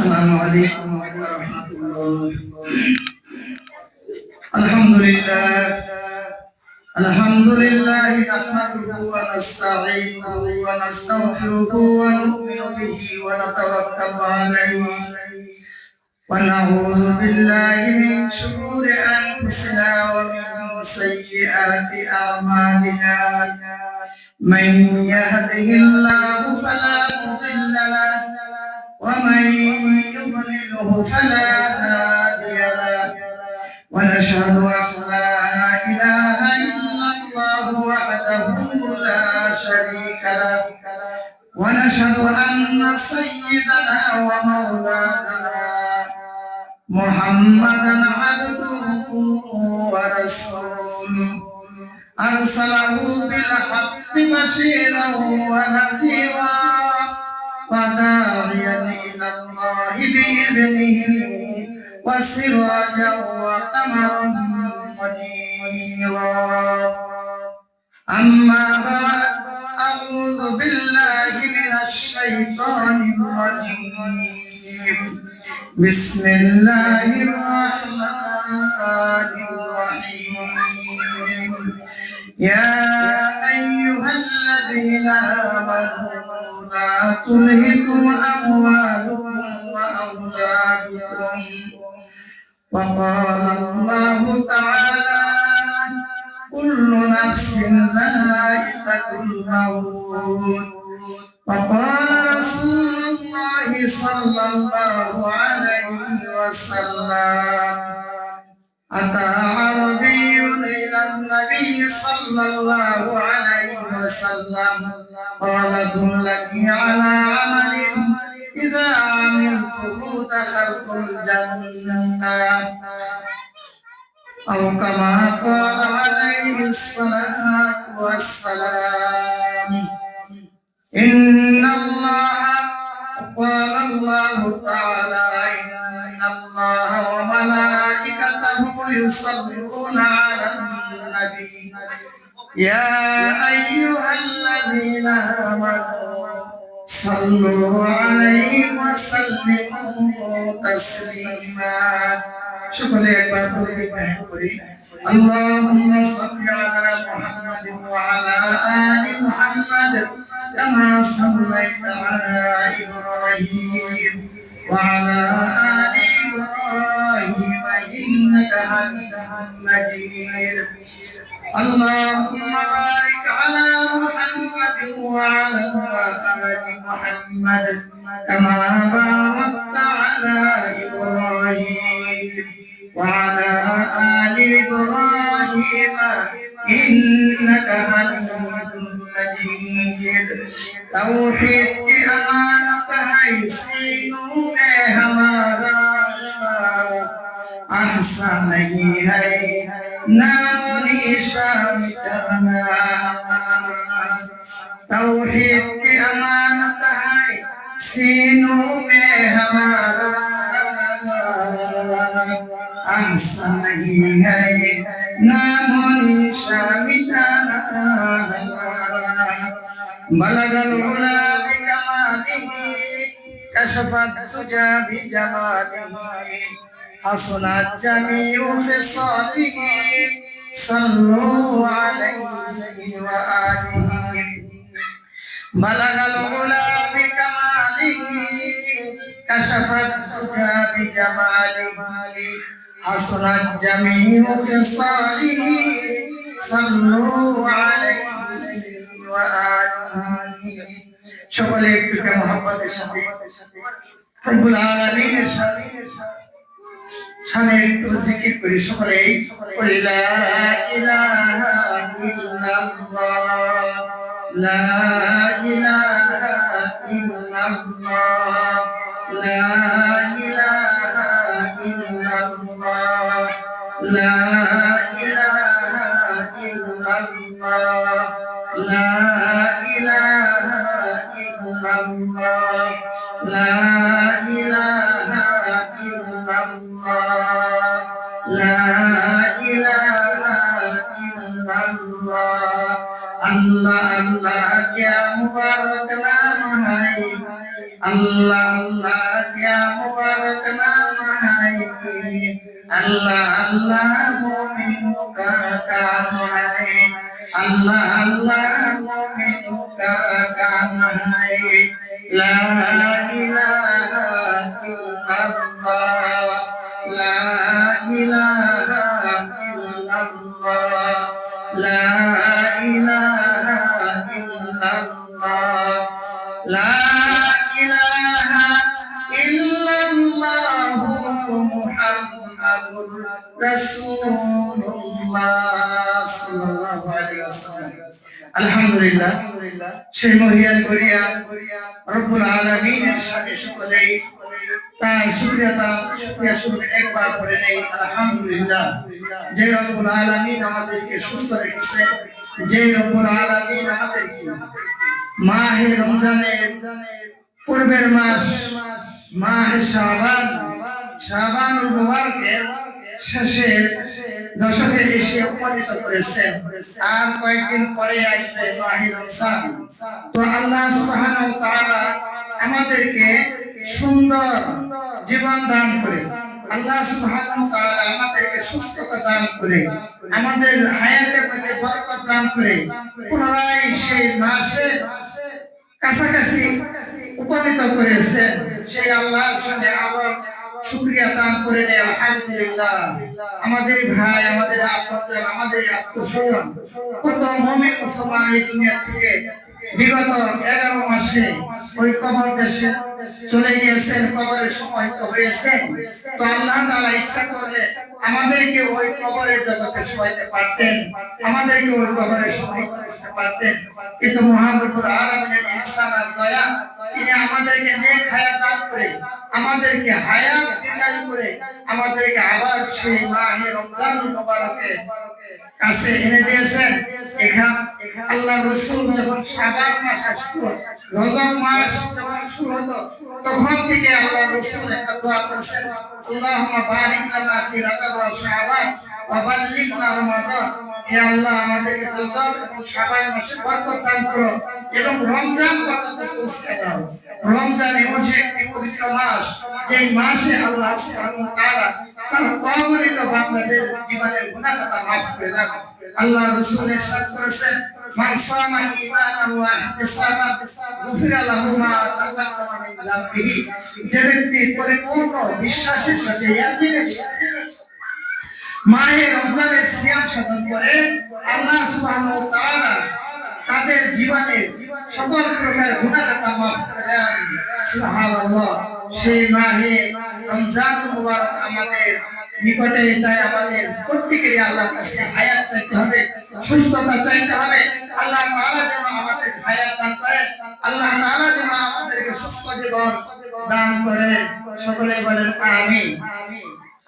السلام عليكم ورحمة الله. الحمد لله نحمده ونستعينه ونستغفره ونؤمن به ونتوكل عليه ونعوذ بالله من شرور أنفسنا ومن سيئات أعمالنا. من يهده الله فلا مضل له ومن يضلله فلا هادي له. ونشهد أن لا إله إلا الله وحده لا شريك له. ونشهد أن سيدنا ومولانا محمدا عبده ورسوله أرسله بالحق بشيرا ونذيرا وداعيا إلى الله بإذنه وسراجا وقمرا منيرا. أما بعد، أعوذ بالله من الشيطان الرجيم. بسم الله الرحمن الرحيم. يا أيها الذين آمنوا لا تلهكم أموالكم وأولادكم. وقال الله تعالى: كل نفس ذائقة الموت. وقال رسول الله صلى الله عليه وسلم: أتى عربي إلى النبي صلى الله عليه وسلم قال: دلني على عمل إذا عملته دخلت الجنة، أو كما قال عليه الصلاة والسلام. إن الله قال الله تعالى: إن الله وملائكته يصلون على النبي يا أيها الذين آمنوا صلوا عليه وسلموا تسليما. شكرا اللهم صل على محمد وعلى آل محمد كما صليت على إبراهيم وعلى آل إبراهيم إنك حميد مجيد. اللهم بارك على محمد وعلى آل محمد كما باركت على إبراهيم وعلى آل إبراهيم إنك حميد مجيد. توحيد की अमानत है सीनों में हमारा, आशा नहीं है नाम निशान मिटाना। तौहीद की अमानत है सीनों में हमारा, आशा नहीं है नाम निशान मिटाना हमारा। बलगल उला बिकमालिही कशफत तुजा बिजमालिही हसनत जमीउ खिसालिही सल्लु अलैहि व आलिही। बलगल उला बिकमालिही कशफत तुजा बिजमालिही हसनत जमीउ खिसालिही सल्लु अलैहि व आलिही। সকলে একটু মহব্বতের সাথে রব্বুল আলামিনের শানে একটু জিকির করি। সকলে লা ইলাহা ইল্লাল্লাহ, লা ইলাহা ইল্লাল্লাহ, লা ইলাহা ইল্লাল্লাহ, লা ইলাহা ইল্লাল্লাহ, লা ইলাহা ইল্লাল্লাহ, লা ইলাহা ইল্লাল্লাহ, লা ইলাহা ইল্লাল্লাহ। আল্লাহ আল্লাহ क्या मुबारक नाम है, अल्लाह अल्लाह क्या मुबारक अल्लाह अल्लाह मोमिनों का काम है, अल्लाह अल्लाह मोमिनों का काम है। ला इलाहा इल्लल्लाह, ला इलाहा इल्लल्लाह, ला इलाहा इल्लल्लाह, ला इलाहा इल्लल्लाह मुहम्मदुर रसूलुल्लाह सल्लल्लाहु अलैहि वसल्लम। আলহামদুলিল্লাহ, সেই মহিয়ান করিয়া রব্বুল আলামিনের সাথে সকলেই তার শুকরিয়া শুরু একবার করে নেই আলহামদুলিল্লাহ। যে রব্বুল আলামিন আমাদেরকে সুস্থ রেখেছে, যে রব্বুল আলামিন আমাদেরকে মাহে রমজানের পূর্বের মাস মাহে শাবানুল মুবারকের শেষের দশকে এসে উপনীত করেছেন। আর কয়েকদিন পরে আসবে মাহে রমজান। তো আল্লাহ সুবহানাহু ওয়া তাআলা আমাদেরকে সুন্দর জীবন দান করে, আল্লাহ সুবহানাহু ওয়া তাআলা আমাদেরকে সুস্থতা দান করে, আমাদের হায়াতের মধ্যে বরকত দান করে পুনরায় সেই মাসের কাছাকাছি উপনীত করেছেন। সেই আল্লাহর সঙ্গে আবার শুকরিয়া দান করে নেই আলহামদুলিল্লাহ। আমাদের ভাই, আমাদের আপনজন, আমাদের আত্মস্বজন, কত মুমিন মুসলমান এই দুনিয়া থেকে বিগত 11 মাসে ওই কবর দেশে চলে গিয়েছেন, কবরে সমাহিত হয়েছেন। তো আল্লাহ তাআলা ইচ্ছা করলে আমাদেরকে ওই কবরের জগতে শোয়াইতে পারতেন, আমাদেরকে ওই কবরে সমাহিত করতে পারতেন। কিন্তু মহাবুল আলামিনের ইহসান আর দয়া, তিনি আমাদেরকে নেক হায়াত দান করে, আমাদেরকে হায়াত দীর্ঘায়ু করে আমাদেরকে আবার সেই মাহে রমজানুল মুবারকে কাছে এনে দিয়েছেন। এখান আল্লাহ রাসূল যখন শাবান মাস আসলো, রজব মাস যখন শুরু হলো, তখন থেকে আল্লাহ রাসূল একটা দোয়া করেছেন, আল্লাহুম্মা বারিক লানা ফি রজব ওয়া শাবান ওয়া বাল্লিগনা রমাদান। হে আল্লাহ, আমাদেরকে রজব এবং শাবান মাসে বরকত দান করো এবং রমজান পর্যন্ত পৌঁছে দাও। রমজান এমন একটি পবিত্র মাস, যে মাসে আল্লাহ সুবহানাহু ওয়া তাআলা তার অগণিত বান্দাদের জীবনের গুনাহ খাতা মাফ করে দেন। আল্লাহ রাসূল ইরশাদ করেছেন, মান সামা ঈমানান ওয়া ইহতিসাবান গুফিরা লাহু মা তাকাদ্দামা মিন যামবিহি। যে ব্যক্তি পরিপূর্ণ বিশ্বাসের সাথে ইয়াকিনের সাথে মাহে রমজানের সিয়াম সাধন করে, আল্লাহ সুবহানাহু ওয়া তাআলা তাদের জীবনের সকল প্রকার গুনাহ খাতা মাফ করে দেন। সুবহানাল্লাহ। সেই মাহে রমজানুল মুবারক আমাদের নিকটে, তাই আমাদের প্রত্যেকেরই আল্লাহর কাছে হায়াত চাইতে হবে, সুস্থতা চাইতে হবে। আল্লাহ তাআলা যেন আমাদের হায়াত দান করেন, আল্লাহ তাআলা যেন আমাদেরকে সুস্থ জীবন দান করেন। সকলে বলেন আমিন।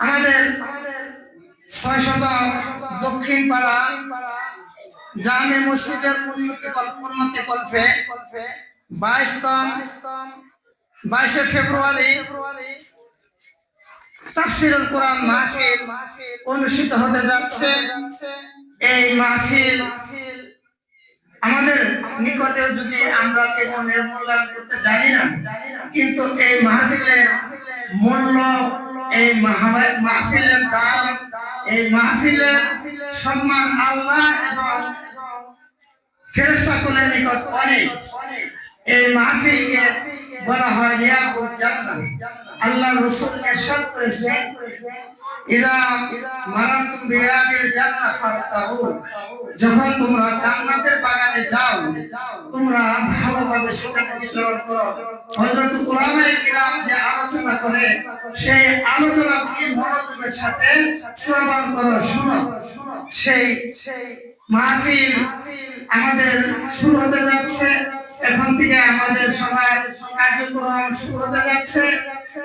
আমাদের 600 দক্ষিণ পাড়া জামে মসজিদের উন্নতি কল্পে 22 ফেব্রুয়ারি তাফসীরুল কোরআন মাহফিল অনুষ্ঠিত হতে যাচ্ছে। এই মাহফিল আমাদের নিকটে, যদি আমরা তেমনের মূল্যায়ন করতে জানি না, কিন্তু এই মাহফিলের মূল্য, এই মাহফিলের দাম, এই মাহফিলের সম্মান আল্লাহ এবং ফেরেশতাকুলের নিকট অনেক। এই মাহফিলকে বলা হয় রিয়াকুল জান্নাহ। আল্লাহ রাসূল ইরশাদ করেছেন, ইযা মারাতুম বিরাদিল জান্নাহ ফারতাহু। যখন তোমরা জান্নাতের বাগানে যাও, তোমরা ভালোভাবে সেখানে বিচরণ করো। হযরত উলামায়ে কিরাম যে আলোচনা করে, সেই আলোচনা কি মনোযোগের সাথে শ্রবণ করো, শুনো। সেই মাহফিল আমাদের শুরু হতে যাচ্ছে। এখন থেকে আমাদের সবার কার্যক্রম শুরু হতে যাচ্ছে।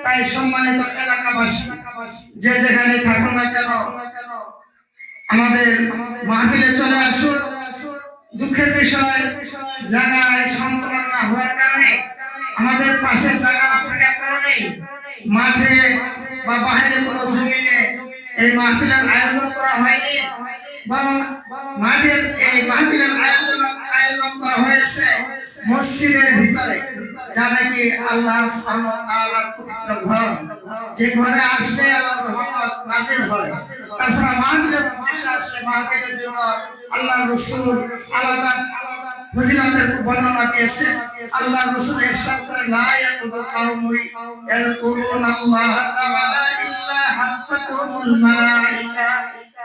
তাই সম্মানিত এলাকাবাসী, যে যেখানে থাকুন না কেন, আমাদের মাহফিলে চলে আসুন। দুঃখের বিষয়, জায়গায় সংকলন না হওয়ার কারণে, আমাদের পাশে জায়গা না থাকার কারণে মাঠে বা বাইরে কোনো জমিনে এই মাহফিলের আয়োজন করা হয়নি, বরং এই মাহফিলের আয়োজন করা হয়েছে মসজিদের ভিতরে, যা নাকি আল্লাহ সুবহানাহু ওয়া তাআলার পবিত্র ঘর, যে ঘরে আসলে আল্লাহর রহমত নাযিল হয়। তাছাড়া মাহফিলের উদ্দেশ্যে আসলে মাহফিলের জন্য আল্লাহ রাসূল আলাদা ফজিলতের বর্ণনা দিয়েছেন। আল্লাহ রাসূল ইরশাদ করেন, লা ইয়াকুলু কাওমুন ইয়াযকুরুনাল্লাহা তাআলা ইল্লা হাফাতুহুমুল মালায়েকা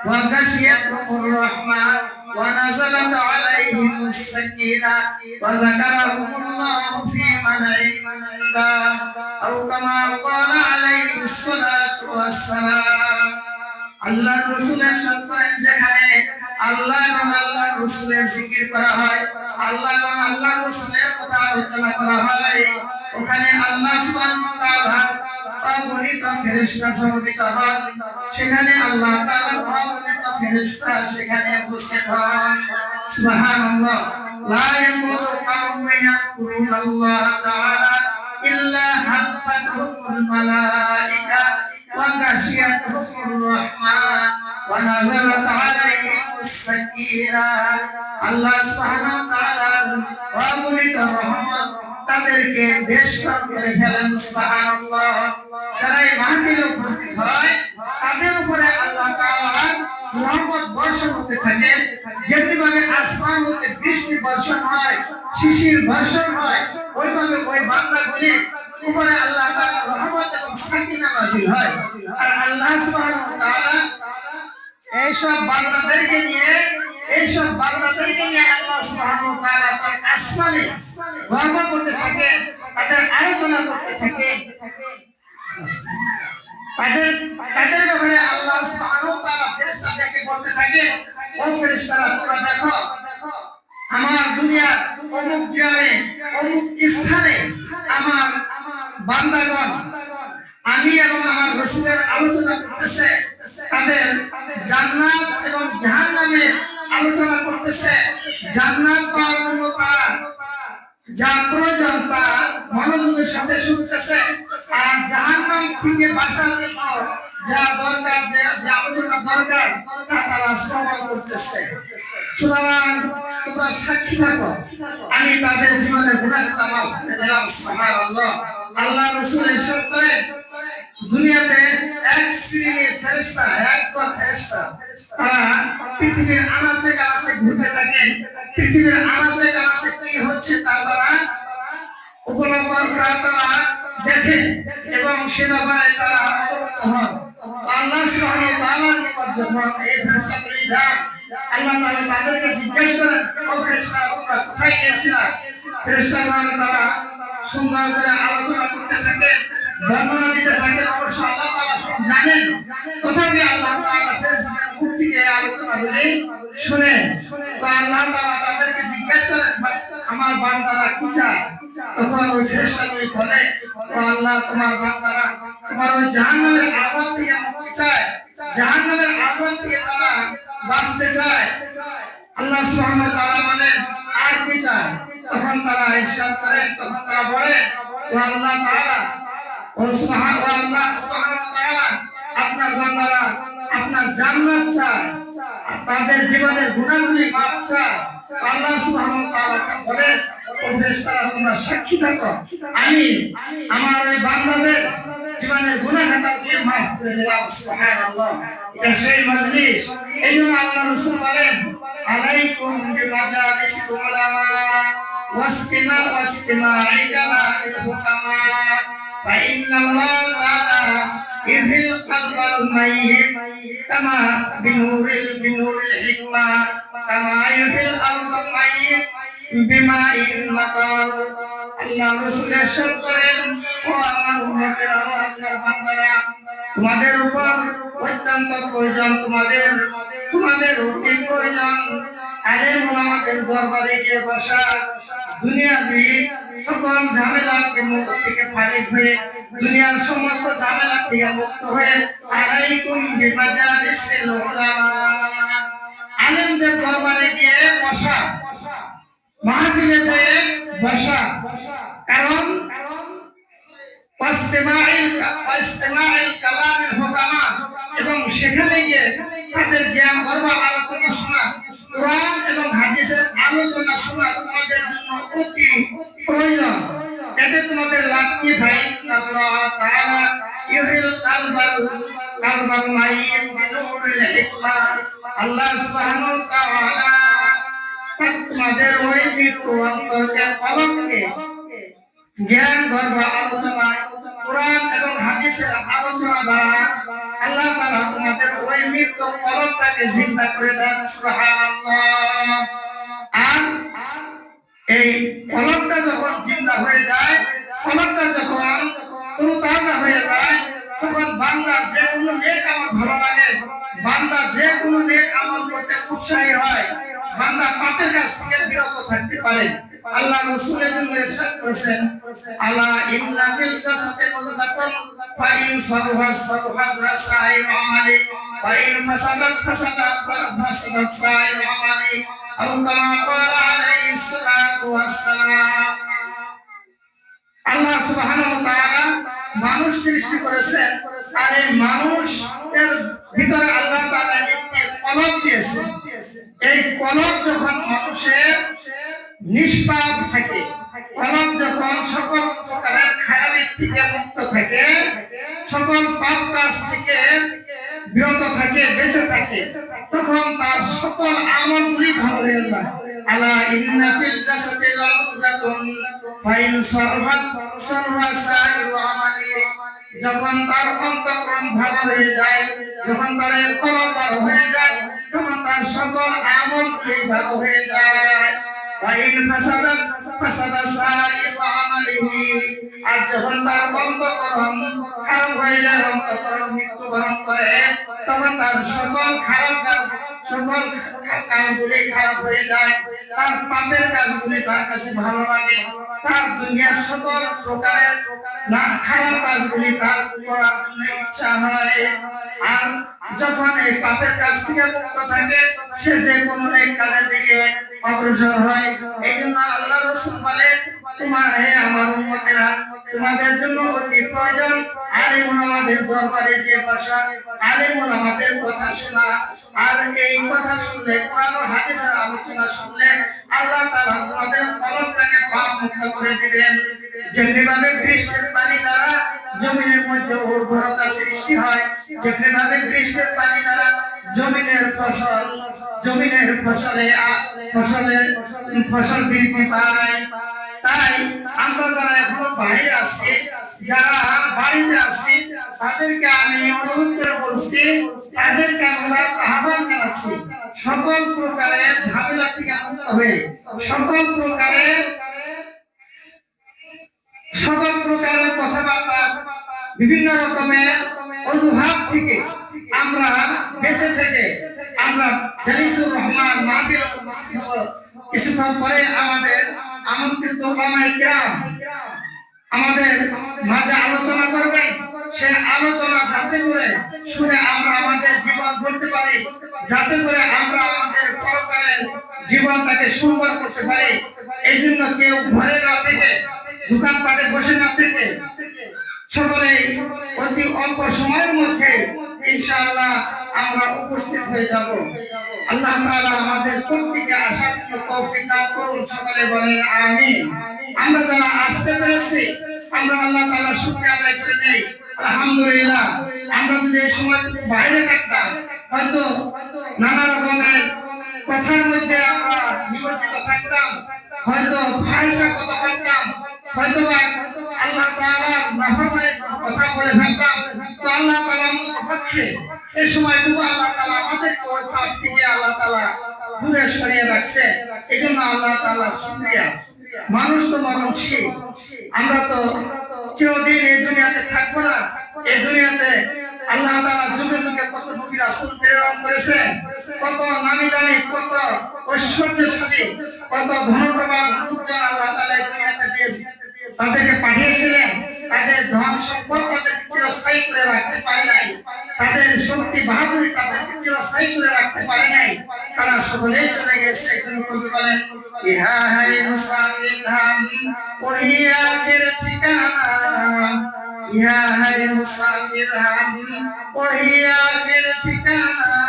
ওয়া গাশিয়াতুহুমুর রাহমা ওয়া নাযালাত আলাইহিমুস সাকিনা ওয়া যাকারাহুমুল্লাহু ফী মান ইনদা আও কামা ক্বালা আলাইহিস সালাতু ওয়াস সালাম। আল্লাহ রাসূলের সাথে যেখানে আল্লাহ এবং আল্লাহ রাসূলের জিকির করা হয়, আল্লাহ এবং আল্লাহ রাসূলের কথা আলোচনা করা হয়, ওখানে আল্লাহ সুবহানাহু ওয়া তাআলা অগণিত ফেরেশতা সমবেত হন। সেখানে আল্লাহ তাআলার অগণিত ফেরেশতা সেখানে উপস্থিত হন। সুবহানাল্লাহ। লা ইয়াকুলু কাওমুন ইয়াযকুরুনাল্লাহ তাআলা ইল্লা হাফাতুহুমুল মালায়েকা ওয়া গাশিয়াতুহুমুর রাহমা ওয়া নাযালাত আলাইহিমুস সাকিনা। আল্লাহ সুবহানাহু ওয়া তাআলার অগণিত রহমত তাদেরকে বেষ্টন করে ফেলেন। সুবহানাল্লাহ। যারা এই মাহফিলে উপস্থিত হয় তাদের উপরে আল্লাহ তাআলার রহমত বর্ষণ হতে থাকে। যেভাবে আসমান হতে বৃষ্টি বর্ষণ হয়, শিশির বর্ষণ হয়, ওইভাবে ওই বান্দাগুলির উপরে আল্লাহ তাআলার রহমত এবং সাকিনা নাযিল হয়। আর আল্লাহ সুবহানাহু ওয়া তাআলা এইসব বান্দাদেরকে নিয়ে আল্লাহ সুবহানাহু ওয়া তাআলা তার আসমানে গর্ব করতে থাকে, তাদের আলোচনা করতে থাকে। তাদের ব্যাপারে আল্লাহ সুবহানাহু ওয়া তাআলা ফেরেশতাদেরকে বলতে থাকে, ও ফেরেশতারা, তোমরা দেখো আমার দুনিয়ার অমুক গ্রামে অমুক স্থানে আমার বান্দাগণ আমি এবং আমার রাসূলের আলোচনা করতেছে, তাদের জান্নাত এবং জাহান্নামের আলোচনা করতেছে। জান্নাত পাওয়ার জন্য তারা যা প্রয়োজন তা মনোযোগের সাথে শুনতেছে, আর জাহান্নাম থেকে বাঁচার জন্য যা দরকার, যে আলোচনা দরকার তা তারা শ্রবণ করতেছে। সুতরাং তোমরা সাক্ষী থাকো, আমি তাদের জীবনের গুনাহগুলো মাফ করে দিলাম। সুবহানাল্লাহ। আল্লাহ রাসূল ইরশাদ করেন, দুনিয়াতে এক শ্রেণীর ফেরেশতা, একদল ফেরেশতা, তারা পৃথিবীর আনাচে কানাচে ঘুরতে থাকেন। পৃথিবীর আনাচে কানাচে কি হচ্ছে তা তারা উপলব্ধ তারা দেখে এবং সে ব্যাপারে তারা অবগত হন। আল্লাহ সুবহানাহু ওয়া তাআলার নিকট যখন এই ফেরেশতাগুলি যান, আল্লাহ তাআলা তাদেরকে জিজ্ঞেস করেন, ও ফেরেশতারা, তোমরা কোথায় গিয়েছিলা? ফেরেশতাগণ তারা সুন্দর করে আলোচনা করতে থাকে, বর্ণনা দিতে থাকে। অবশ্য আল্লাহ তাআলা সব জানেন, তথাপি আল্লাহ তাআলা ফেরেশতাদের মুখ থেকে আলোচনাগুলি শুনে। তো আল্লাহ তাআলা তাদেরকে জিজ্ঞেস করেন, আমার বান্দারা কি চায়? তখন ওই ফেরেশতাগুলি বলে, ও আল্লাহ, তোমার বান্দারা তোমার ওই জাহান্নামের আযাব থেকে মুক্তি চায়, জাহান্নামের আযাব থেকে তারা বাঁচতে চায়। আল্লাহ সুবহানাহু ওয়া তাআলা বলেন, আর কি চায়? তখন তারা ইরশাদ করেন, তখন তারা বলে, ও আল্লাহ তাআলা, ও আল্লাহ সুবহানাহু ওয়া তাআলা, আপনার বান্দারা আপনার জান্নাত চায়, তাদের জীবনের গুনাহগুলি মাফ চায়। আল্লাহ সুবহানাহু ওয়া তাআলা বলেন, ও ফেরেশতারা, তোমরা সাক্ষী থাকো, আমি আমার ওই বান্দাদের জীবনের গুনাহগুলি মাফ করে দিলাম। সুবহানাল্লাহ। এটা সেই মজলিস। এইজন্য আল্লাহ রাসূল বলেন, আলাইকুম বিমাজালিসিল উলামা ওয়াসতিমা'i কালামিল হুকামা ফা ইন্নাল্লাহা তাআলা ইযহিল কলবাল মাইয়িত কামা বিনুরিল হিকমা কামা ইযহিল আরদাল মাইয়িত বিমাইল মাতার। আল্লাহ রাসূল ইরশাদ করেন, ও আমার উম্মতেরা, ও আপনার বান্দারা, তোমাদের উপর অত্যন্ত প্রয়োজন, তোমাদের অতি প্রয়োজন আলেম ওলামাদের দরবারে গিয়ে বসা, দুনিয়াবি সকল ঝামেলা থেকে ফারিগ হয়ে, দুনিয়ার সমস্ত ঝামেলা থেকে মুক্ত হয়ে আলাইকুম বিমাজালিসিল উলামা, আলেমদের দরবারে গিয়ে বসা, মাহফিলে যেয়ে বসা। কারণ ওয়াসতিমা'il কালামিল হুকামা, এবং সেখানে গিয়ে তাদের জ্ঞান গর্ব আলোচনা শোনা, কোরআন এবং হাদিসের আলোচনা শোনা তোমাদের জন্য অতি প্রয়োজন। এতে কালবাল মাইয়িত বিনূরিল হিকমা। আল্লাহ সুবহানাহু ওয়া তাআলা তোমাদের ওই মৃত্যু অন্তরকে কলমকে জ্ঞান গর্ভ আলোচনা কোরআন এবং হাদিসের আলোচনা দ্বারা আল্লাহ তাআলা তোমাদের ওই মৃত্যু কলমটাকে জিন্দা করে দেন। সুবহানাল্লাহ। আর এই কলমটা যখন জিন্দা হয়ে যায়, কলমটা যখন তরুতাজা হয়ে যায়, তখন বান্দা যে কোনো নেক আমল ভালো লাগে, বান্দা যে কোনো নেক আমল করতে উৎসাহী হয়, বান্দা পাপের কাছ থেকে বিরত থাকতে পারে। আল্লাহ রাসূলের জন্য ইরশাদ করেছেন, আলা ইন্না ফিল জাসাদি মুদগাতান ফাইন সালুহা সালুহা সাইর আমালি ওয়া ইন ফাসাদাত ফাসাদাত সাইর আমালি আও কামা ক্বালা আলাইহিস সালাতু ওয়াস সালাম। আল্লাহ সুবহানাহু ওয়া তাআলা মানুষ সৃষ্টি করেছেন, আর এই মানুষের ভিতরে আল্লাহ তাআলা একটি কলব দিয়েছেন। এই কলব যখন মানুষের নিষ্পাপ থাকে, কলব যখন সকল প্রকারের খারাপের থেকে মুক্ত থাকে, সকল পাপ কাজ থেকে বিরত থাকে, বেঁচে থাকে, তখন তার সকল আমলগুলি ভালো হয়ে যায়। আলা ইন্না ফিল জাসাদি লামুদাতুন ফাইন সারহাত সারহা সাইরু আমালি। যখন তার অন্তঃকরণ ভালো হয়ে যায়, যখন তার কলব ভালো হয়ে যায়, তখন তার সকল আমলগুলি ভালো হয়ে যায়। ওয়াইন ফাসাদাত ফাসাদা সাইরু আমালিহি। আর যখন তার অন্তঃকরণ খারাপ হয়ে যায়, অন্তঃকরণ মৃত্যুবরণ করে, তখন তার সকল খারাপ কাজ, সকল কাজগুলি খারাপ হয়ে যায়। তার পাপের কাজগুলি তার কাছে ভালো লাগে, তার দুনিয়ার সকল প্রকারের না খারাপ কাজগুলি তার করার জন্য ইচ্ছা হয়। আর যখন এই পাপের কাজ থেকে মুক্ত থাকে, সে যে কোনো নেক কাজের দিকে অগ্রসর হয়। এই জন্য আল্লাহ রাসূল বলেন, তোমারে আমার উম্মতেরা, তোমাদের জন্য অতি প্রয়োজন আলিম ওলামাদের দরবারে যে বসা, আলিম ওলামাদের কথা শোনা। আর এই কথা শুনলে, কোরআন ও হাদিসের আলোচনা শুনলে আল্লাহ তাআলা তোমাদের কলবটাকে পাপ মুক্ত করে দিবেন। যেভাবে বৃষ্টির পানি দ্বারা জমিনের মধ্যে উর্বরতা সৃষ্টি হয়, যেভাবে বৃষ্টির পানি দ্বারা জমিনের ফসল বৃদ্ধি পায়, তাই আমরা যারা এখনো বাইরে আছি, যারা বাড়িতে আছি, তাদেরকে আমি অনুরোধ করে বলছি, তাদেরকে আমরা আহ্বান জানাচ্ছি, সকল প্রকারের ঝামেলা থেকে মুক্ত হয়ে, সকল প্রকারের কথাবার্তা, বিভিন্ন রকমের অজুহাত থেকে আমরা বেঁচে থেকে আমরা জালিসুর রহমান মাহফিল কিছুক্ষণ পরে আমাদের আমন্ত্রিত ওলামায়ে কিরাম আমাদের মাঝে আলোচনা করবেন। সে আলোচনা যাতে করে শুনে আমরা আমাদের জীবন গড়তে পারি, যাতে করে আমরা আমাদের পরকালের জীবনটাকে সুন্দর করতে পারি। এই জন্য কেউ ঘরে না থেকে, দোকানপাটে বসে না থেকে, সকলেই অতি অল্প সময়ের মধ্যে ইনশাআল্লাহ আমরা উপস্থিত হয়ে যাব। আল্লাহ তাআলা আমাদের প্রত্যেককে আসার তৌফিক দান করুন। সকলে বলেন আমিন। আমরা যারা আসতে পেরেছি, আমরা আল্লাহ তাআলার শুকরিয়া আদায় করে নেই, আলহামদুলিল্লাহ। আমরা যদি এই সময় বাইরে থাকতাম, হয়তো নানা রকমের কথার মধ্যে আমরা নিমজ্জিত থাকতাম, হয়তো ফাহিশা কথা বলতাম, হয়তো আল্লাহ তাআলার নাফরমানির কথা বলে ফেলতাম। তো আল্লাহ তাআলা আমাদের পক্ষে এই সময়টুকু আল্লাহ তাআলা আমাদেরকে ওই পাপ থেকে আল্লাহ তাআলা দূরে সরিয়ে রাখছে। এই জন্য আল্লাহ তাআলার শুকরিয়া। মানুষ তো মরণশীল, আমরা তো চিরদিন এই দুনিয়াতে থাকবো না। এই দুনিয়াতে আল্লাহ তাআলা যুগে যুগে কত নবী রাসূল প্রেরণ করেছেন, কত নামী দামি, কত ঐশ্বর্যশালী, কত ধনপ্রবাদ লোকজন আল্লাহ তাআলা এই দুনিয়াতে দিয়েছেন, তাদেরকে পাঠিয়েছিলেন। তাদের ধন সম্পদ তাদেরকে চিরস্থায়ী করে রাখতে পারে নাই, তাদের শক্তি বাহাদুরি তাদেরকে চিরস্থায়ী করে রাখতে পারে নাই, তারা সকলেই চলে গেছে। এই কবি বলেন, ইহা হায় মুসাফির হাম ওহি আখির ঠিকানা, ইহা হায় মুসাফির হাম ওহি আখির ঠিকানা,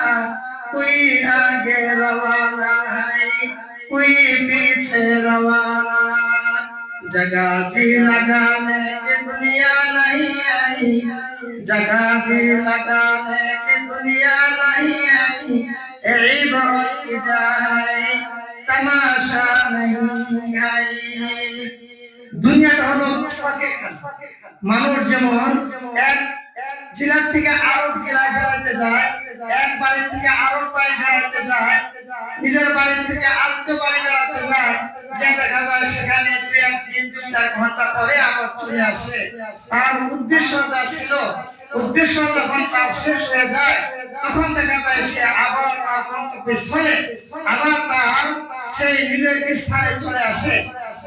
কোই আগে রওয়ানা है कोई पीछे रवाना, जगह जी लगाने की दुनिया नहीं आई, जगह जी लगाने की दुनिया नहीं आई, इबारत की जाए तमाशा नहीं आई। দুনিয়াটা হলো মুসাফির খানা। মানুষ যেমন এক জেলার থেকে আরো জেলায় বেড়াতে যায়, এক বাড়ি থেকে আরো বাড়ি বেড়াতে যায়, নিজের বাড়ি থেকে আরেকটা বাড়ি বেড়াতে যায়, যে দেখা যায় সেখানে 2-3-4 ঘন্টা পরে আবার চলে আসে। তার উদ্দেশ্য যা ছিল, উদ্দেশ্য যখন তার শেষ হয়ে যায় তখন দেখা যায় সে আবার তার গন্তব্যস্থলে আবার তার সেই নিজের স্থানে চলে আসে।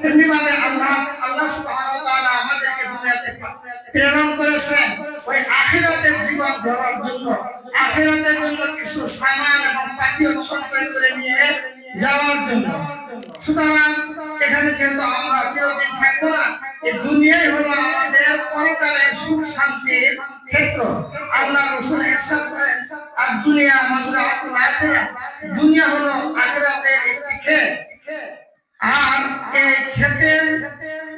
তেমনিভাবে আল্লাহ সুবহানাহু ওয়া তাআলা আমাদেরকে দুনিয়াতে প্রেরণ করেছেন ওই আখিরাতের জীবন গড়ার জন্য, আখিরাতের জন্য কিছু সামান এবং পাথর সঞ্চয় করে নিয়ে যাওয়ার জন্য। সুতরাং এখানে যেহেতু আমরা চিরদিন থাকবো না, এই দুনিয়াই হলো আমাদের পরকালের সুখ শান্তির ক্ষেত্র। আল্লাহ রাসূল ইরশাদ করেন, আর দুনিয়া মাজরাআতুল আখিরাহ, দুনিয়া হলো আখিরাতের একটি ক্ষেত। আর এই ক্ষেতের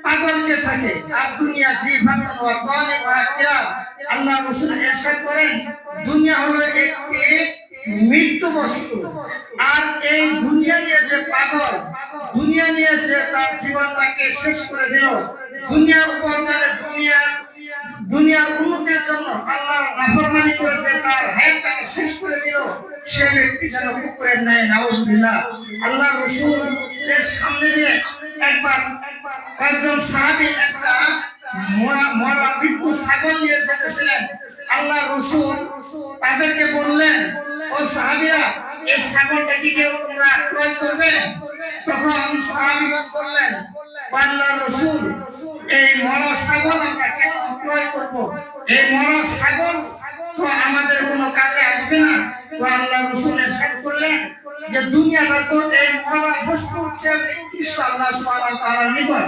পাগলকে থাকে আর দুনিয়া জীবাতুন ওয়া তালিব ওয়া কিরাম। আল্লাহ রাসূল ইরশাদ করেন, দুনিয়া হলো একটি মৃত্যু বস্তু। আর এই দুনিয়া নিয়ে যে পাগল, দুনিয়া নিয়ে যে তার জীবনটাকে শেষ করে দিল, দুনিয়ার উপর মানে দুনিয়ার উন্নতির জন্য আল্লাহর নাফরমানি করে যে তার হায়াতটাকে শেষ করে দিল, সে ব্যক্তি যেন কুকুরের ন্যায়, নাউযুবিল্লাহ। আল্লাহ রাসূলের সামনে দিয়ে একবার একজন সাহাবী একটা মরা মৃত্যু ছাগল নিয়ে যেতেছিলেন। আল্লাহ রাসূল তাদেরকে বললেন, ও সাহাবীরা, এই ছাগলটা কি কেউ তোমরা ক্রয় করবে? তখন সাহাবীরা বললেন, আল্লাহ রাসূল, এই মরা ছাগল আমরা কেন ক্রয় করব? এই মরা ছাগল তো আমাদের কোনো কাজে আসবে না। তো আল্লাহ রাসূল ইরশাদ করলেন যে দুনিয়াটা তো এই মরা বস্তুর চেয়ে নিকৃষ্ট আল্লাহ সুবহানাহু ওয়া তাআলার নিকট।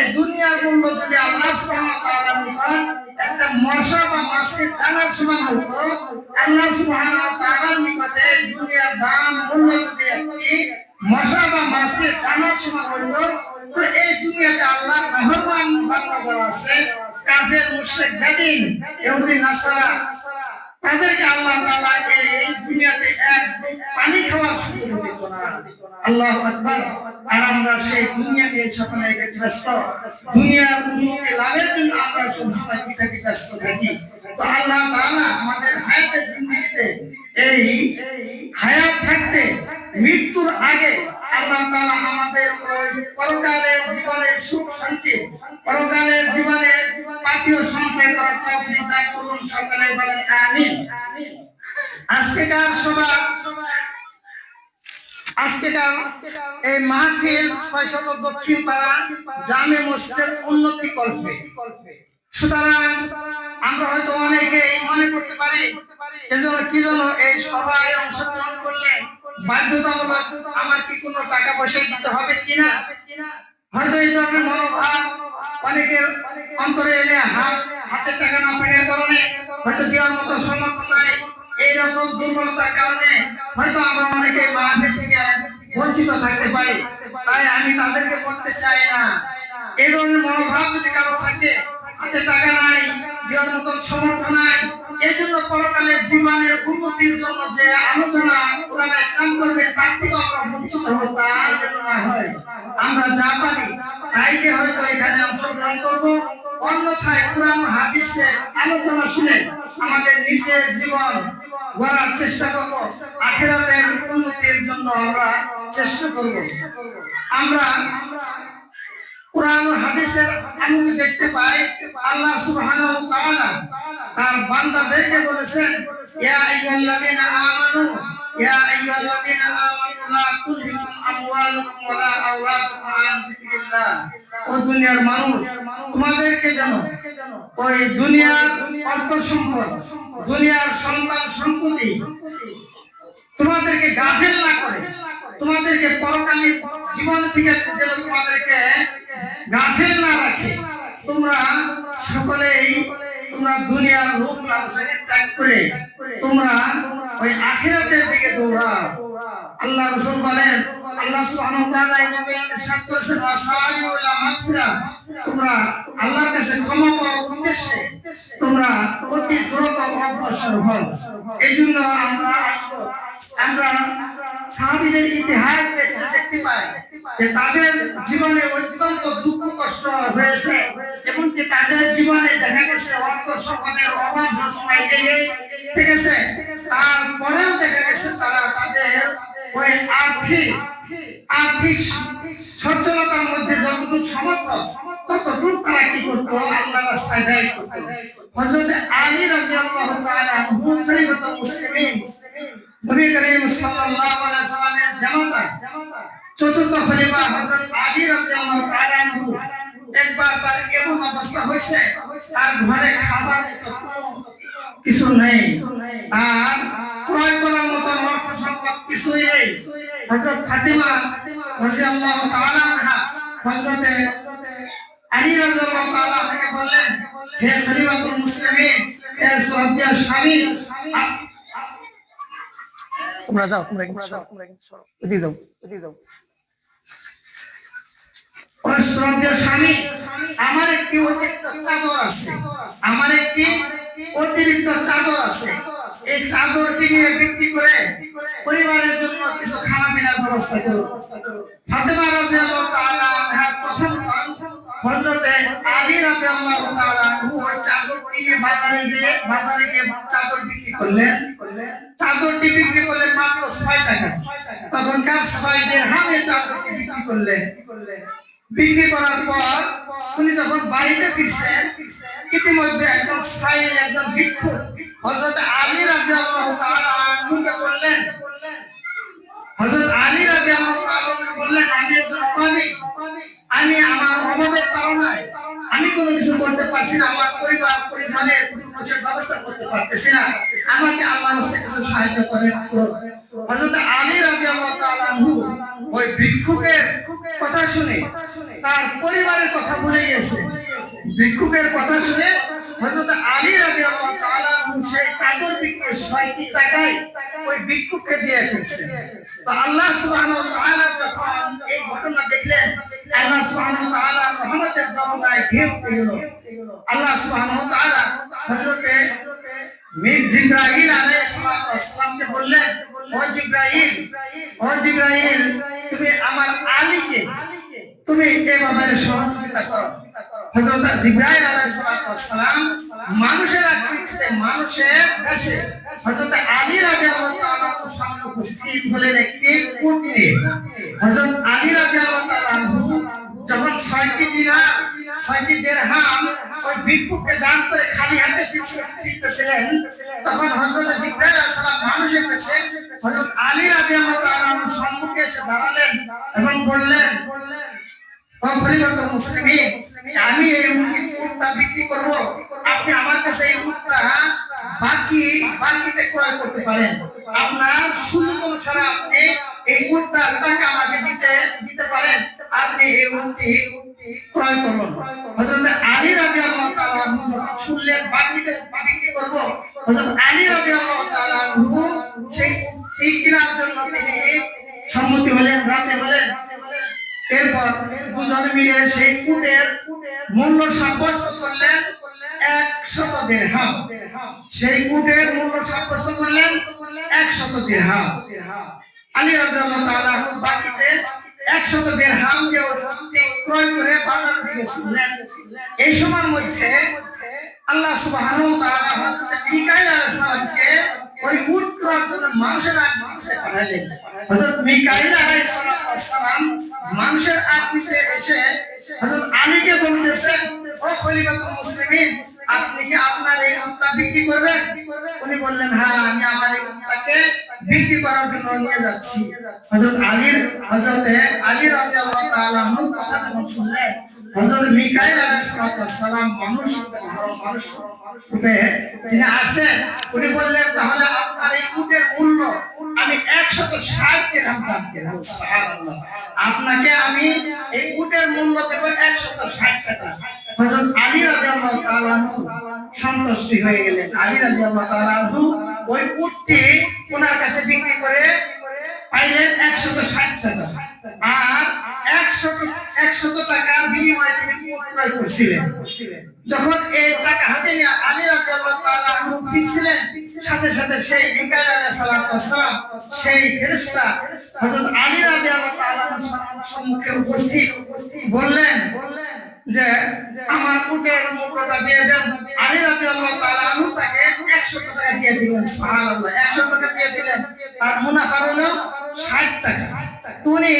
এই দুনিয়ার মূল্য যদি আল্লাহ সুবহানাহু ওয়া তাআলার নিকট একটা মশা বা মাছের দানার সমান হতো, আল্লাহ সুবহানাহু ওয়া তাআলার নিকটে এই দুনিয়ার দাম মূল্য যদি একটি মশা বা মাছের দানার সমান হতো, তো এই দুনিয়াতে আল্লাহর নাফরমান বান্দা যারা আছে, কাফের, মুশরিক, বেদিন, ইহুদি, নাসারা, তাদেরকে আল্লাহ তাআলা এই দুনিয়াতে এক পানি খাওয়ার সুযোগ দিত না। আল্লাহু আকবার। আর আমরা সেই দুনিয়া নিয়ে সকলে ব্যস্ত, দুনিয়ার উন্নতি লাভের জন্য আমরা সবসময় কি থাকি? ব্যস্ত থাকি। তো আল্লাহ তাআলা আমাদের হায়াতের জিন্দেগিতে এই হায়াত থাকতে মৃত্যুর আগে আল্লাহ তাআলা আমাদের ওই পরকালের জীবনের সুখ শান্তি, পরকালের জীবনের পাথেয় সঞ্চয় করার তৌফিক দান করুন। সকলে বলেন আমিন। আজকেকার এই মাহফিল ৬০০ দক্ষিণ পাড়া জামে মসজিদের উন্নতি কল্পে। সুতরাং আমরা হয়তো অনেকেই মনে করতে পারি এজন্য কি জন্য এই সভায় অংশগ্রহণ করলে বাধ্যতামূলক আমার কি কোনো টাকা পয়সা দিতে হবে কিনা। হয়তো এই ধরনের মনোভাব অনেকের অন্তরে এনে হাতে টাকা না থাকার কারণে, হয়তো দেওয়ার মতো সামর্থ্য নাই, এইরকম দুর্বলতার কারণে হয়তো আমরা অনেকে মাহফিল থেকে বঞ্চিত থাকতে পারি। তাই আমি তাদেরকে বলতে চাই না, এই ধরনের মনোভাব যদি কারো থাকে, হাতে টাকা নাই, দেওয়ার মতো সামর্থ্য নাই, এই জন্য পরকালের জীবনের উন্নতির জন্য যে আলোচনা ওলামায়ে কেরাম করবে তার থেকে আমরা বঞ্চিত হব, তা যেন না হয়। আমরা যা পারি তাইকে হয়তো এখানে অংশগ্রহণ করব, অন্যথায় কোরআন হাদিসের আলোচনা শুনে আমাদের নিজের জীবন গড়ার চেষ্টা করব, আখিরাতের উন্নতির জন্য আমরা চেষ্টা করব। আমরা কোরআন হাদিসের আলোকে দেখতে পাই আল্লাহ সুবহানাহু ওয়া তাআলা তার বান্দাদেরকে বলেছেন, ইয়া আইয়ুহাল্লাযীনা আমানু, ইয়া আইয়ুহাল্লাযীনা আমানু লা তুলহিকুম আমওয়ালুকুম ওয়া লা আওলাদুকুম আন যিকরিল্লাহ। ও দুনিয়ার মানুষ, তোমাদেরকে যেন ওই দুনিয়ার অর্থ সম্পদ, দুনিয়ার সন্তান সম্পত্তি তোমাদেরকে গাফেল না করে, তোমাদেরকে পরকালীন জীবন থেকে যেন তোমাদেরকে গাফেল না রাখে। তোমরা সকলেই তোমরা দুনিয়ার লোভ লালসাকে ত্যাগ করে তোমরা ওই আখিরাতের দিকে দৌড়াও। আল্লাহ রাসূল বলেন, আল্লাহ সুবহানাহু ওয়া তাআলা এই নবী ইরশাদ করেছেন, ওয়াসারিউ ইলা মাগফিরাহ তোমরা আল্লাহর কাছে ক্ষমা পাওয়ার উদ্দেশ্যে তোমরা অতি দ্রুত অগ্রসর হও। এই জন্য আমরা সাহাবীদের ইতিহাস দেখতে পাই যে তাদের জীবনে অত্যন্ত দুঃখ কষ্ট হয়েছে, এমনকি তাদের জীবনে দেখা গেছে অর্থ সম্পদের অভাব সময় লেগেই থেকেছে। তারপরেও দেখা গেছে তারা তাদের ওই আর্থিক সচ্ছলতার মধ্যে যতটুকু সমর্থ ততটুকু তারা কি করতো, আল্লাহর রাস্তায় ব্যয় করতো। হযরত আলী রাদিয়াল্লাহু তাআলা খলিফাতুল মুসলিমিন নবী করিম সাল্লাল্লাহু আলাইহি সাল্লামের জামাতা চতুর্থ খলিফা হযরত আলী রাদিয়াল্লাহু তাআলা একবার তার এমন অবস্থা হয়েছে তার ঘরে খাবার কিছু নেই, আর ক্রয় করার মতো অর্থ সম্পদ কিছুই নেই। হযরত ফাতিমা রাদিয়াল্লাহু তাআলা আনহা হযরত আলী রাদিয়াল্লাহু তাআলা থেকে বললেন, হে খলিফাতুল মুসলিমিন, হে শ্রদ্ধেয় স্বামী, তোমরা যাও, তোমরা এদিকে যাও। ও শ্রদ্ধেয় স্বামী, আমার একটি অতিরিক্ত চাদর আছে, এই চাদরটি নিয়ে বিক্রি করে পরিবারের জন্য কিছু খানা পিনার ব্যবস্থা করো। ফাতেমা রাদিয়াল্লাহু তাআলা আনহা প্রথম হযরত আলী রাদিয়াল্লাহু তাআলা ওই চাদরটি নিয়ে বাজারে গিয়ে চাদর বিক্রি করলেন। চাদরটি বিক্রি করলেন মাত্র 6 টাকা। তখনকার 6 দিরহামে চাদরটি বিক্রি করলেন। বিক্রি করার পর উনি যখন বাড়িতে ফিরছেন, ইতিমধ্যে একজন ভিক্ষু হযরত আলী রাদিয়াল্লাহু তাআলা আনহুকে বললেন, আমি আমার অভাবের কারণে আমি কোনো কিছু করতে পারছি না, আমার পরিবার পরিজনের ব্যবস্থা করতে পারতেছি না, আমাকে আল্লাহর রাস্তায় কিছু সাহায্য করেন। হযরত আলী রাদিয়াল্লাহু তাআলা আনহু ওই ভিক্ষুকের কথা শুনে তার পরিবারের কথা ভুলে গেছে। ভিক্ষুকের কথা শুনে হযরত আলী রাদিয়াল্লাহু তাআলা আনহু সেই চাদর বিক্রি 6 টাকায় ওই ভিক্ষুককে দিয়ে ফেলছে। তো আল্লাহ সুবহানাহু ওয়া তাআলা যখন এই ঘটনা দেখলেন, আল্লাহ সুবহানাহু ওয়া তাআলা রহমতের দরজায় ঢেউ দিল। আল্লাহ সুবহানাহু ওয়া তাআলা হযরত জিবরাইল আলাইহিস সালামকে বললেন, ও জিবরাইল, তুমি আমার আলীকে তুমি এভাবে সহযোগিতা করো। হযরত জিবরাইল আলাইহিস সালাম মানুষের আকৃতিতে মানুষের বেশে হযরত আলী রাদিয়াল্লাহু তাআলা সামনে উপস্থিত হলেন একটি উট নিয়ে। হযরত আলী রাদিয়াল্লাহু তাআলা যখন 6টি দিরহাম ওই ভিক্ষুককে দান করে খালি হাতে ফিরতেছিলেন, তখন হযরত জিবরাইল আলাইহিস সালাম মানুষের বেশে হযরত আলী রাদিয়াল্লাহু তাআলা সম্মুখে এসে দাঁড়ালেন এবং বললেন, ও খলিফাতুল মুসলিমিন, আমি এই উটটা বিক্রি করব, আপনি আমার কাছে এই উটটা বাকিতে ক্রয় করতে পারেন। আপনার সুযোগ অনুসারে আপনি এই উটটার টাকা আমাকে দিতে পারেন, আপনি এই উটটি ক্রয় করুন। হযরত আলী রাদিয়াল্লাহু তাআলা শুনলেন বাকিতে বিক্রি করব। হযরত আলী রাদিয়াল্লাহু তাআলা সেই উটটি কেনার জন্য তিনি সম্মতি হলেন, রাজি হলেন। এরপর দুজন মিলে সেই উটের মূল্য সাব্যস্ত করলেন 100 দিরহাম। সেই উটের মূল্য সাব্যস্ত করলেন 100 দিরহাম। আলী রাদিয়াল্লাহু তাআলা বাকিতে 100 দিরহাম দিয়ে উটটি ক্রয় করে বাজারে গিয়েছিলেন। এই সময়ের মধ্যে আল্লাহ সুবহানাহু ওয়া তাআলা হযরত মিকাইল আলাইহিস সালামকে ওই উট ক্রয়ের জন্য মানুষের আকৃতিতে পাঠালেন। হযরত মিকাইল আলাইহিস সালাম মানুষের আকৃতিতে এসে হযরত আলীকে বলতেছেন, ও খলিফাতুল মুসলিমিন, আপনি কি আপনার এই উটটা বিক্রি করবেন? উনি বললেন, হ্যাঁ, আমি আমার এই উটটাকে বিক্রি করার জন্য নিয়ে যাচ্ছি। হযরত আলী রাদিয়াল্লাহু তাআলা আনহু কথা যখন শুনলেন, হযরত মিকাইল আলাইহিস সালাম মানুষ রূপে তিনি আসেন, উনি বললেন, তাহলে আপনার এই উটের মূল্য আমি 160 দিরহাম দাম দেব। সুবহানাল্লাহ, আপনাকে আমি এই উটের মূল্য দেব 160 টাকা। হযরত আলী রাদিয়াল্লাহু তাআলা সন্তুষ্ট হয়ে গেলেন। আলী রাদিয়াল্লাহু তাআলা ওই উটটি ওনার কাছে বিক্রি করে পাইলেন 160 টাকা। আর 100 টাকার বিনিময়ে তিনি উট ক্রয় করছিলেন। যখন এই টাকা হাতে নিয়ে আলী রাদিয়াল্লাহু তাআলা আনহু ফিরছিলেন, সাথে সাথে সেই মিকাইল আলাইহিস সালাম সেই ফেরেশতা হযরত আলী রাদিয়াল্লাহু তাআলা সম্মুখে উপস্থিত বললেন যে আমার উটের মুকুটটা দিয়ে দেন। আলী রাদিয়াল্লাহু তাআলা আনহু তাকে 100 টাকা দিয়ে দিলেন। সুবহানাল্লাহ, 100 টাকা দিয়ে দিলেন। আর মুনাফা হলো 60 টাকা। তিনি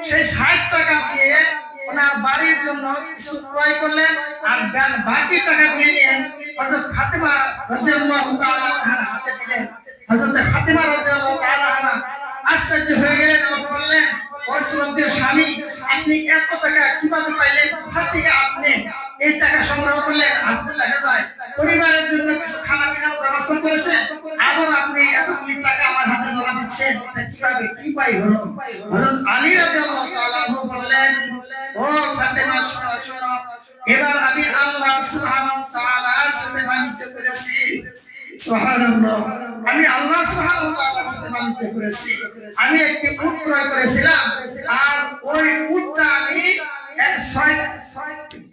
সেই 60 টাকা দিয়ে ওনার বাড়ির জন্য কিছু ক্রয় করলেন, আর বাকি টাকাগুলি নিয়ে হযরত ফাতেমা রাদিয়াল্লাহু তাআলা আনহার হাতে দিলেন। হযরত ফাতেমা রাদিয়াল্লাহু তাআলা আনহা আশ্চর্য হয়ে গেলেন এবং বললেন, ও শ্রদ্ধেয় স্বামী, আপনি এত টাকা কিভাবে পাইলেন? কোথা থেকে আপনি এই টাকা সংগ্রহ করলেন? আপনি দেখা যায় পরিবারের জন্য কিছু খানা পিনার ব্যবস্থা করেছেন, আবার আপনি এতগুলি টাকা আমার হাতে জমা দিচ্ছেন, কিভাবে কি পাই হলো? হযরত আলী রাদিয়াল্লাহু তাআলা বললেন, ও ফাতেমা, শোনো শোনো, এবার আমি আল্লাহ সুবহানাহু ওয়া তাআলার সাথে বাণিজ্য করেছি। সুবহানাল্লাহ, আমি আল্লাহ সুবহানাহু ওয়া তাআলার সাথে বাণিজ্য করেছি। আমি একটি উট ক্রয় করেছিলাম, আর ওই উটটা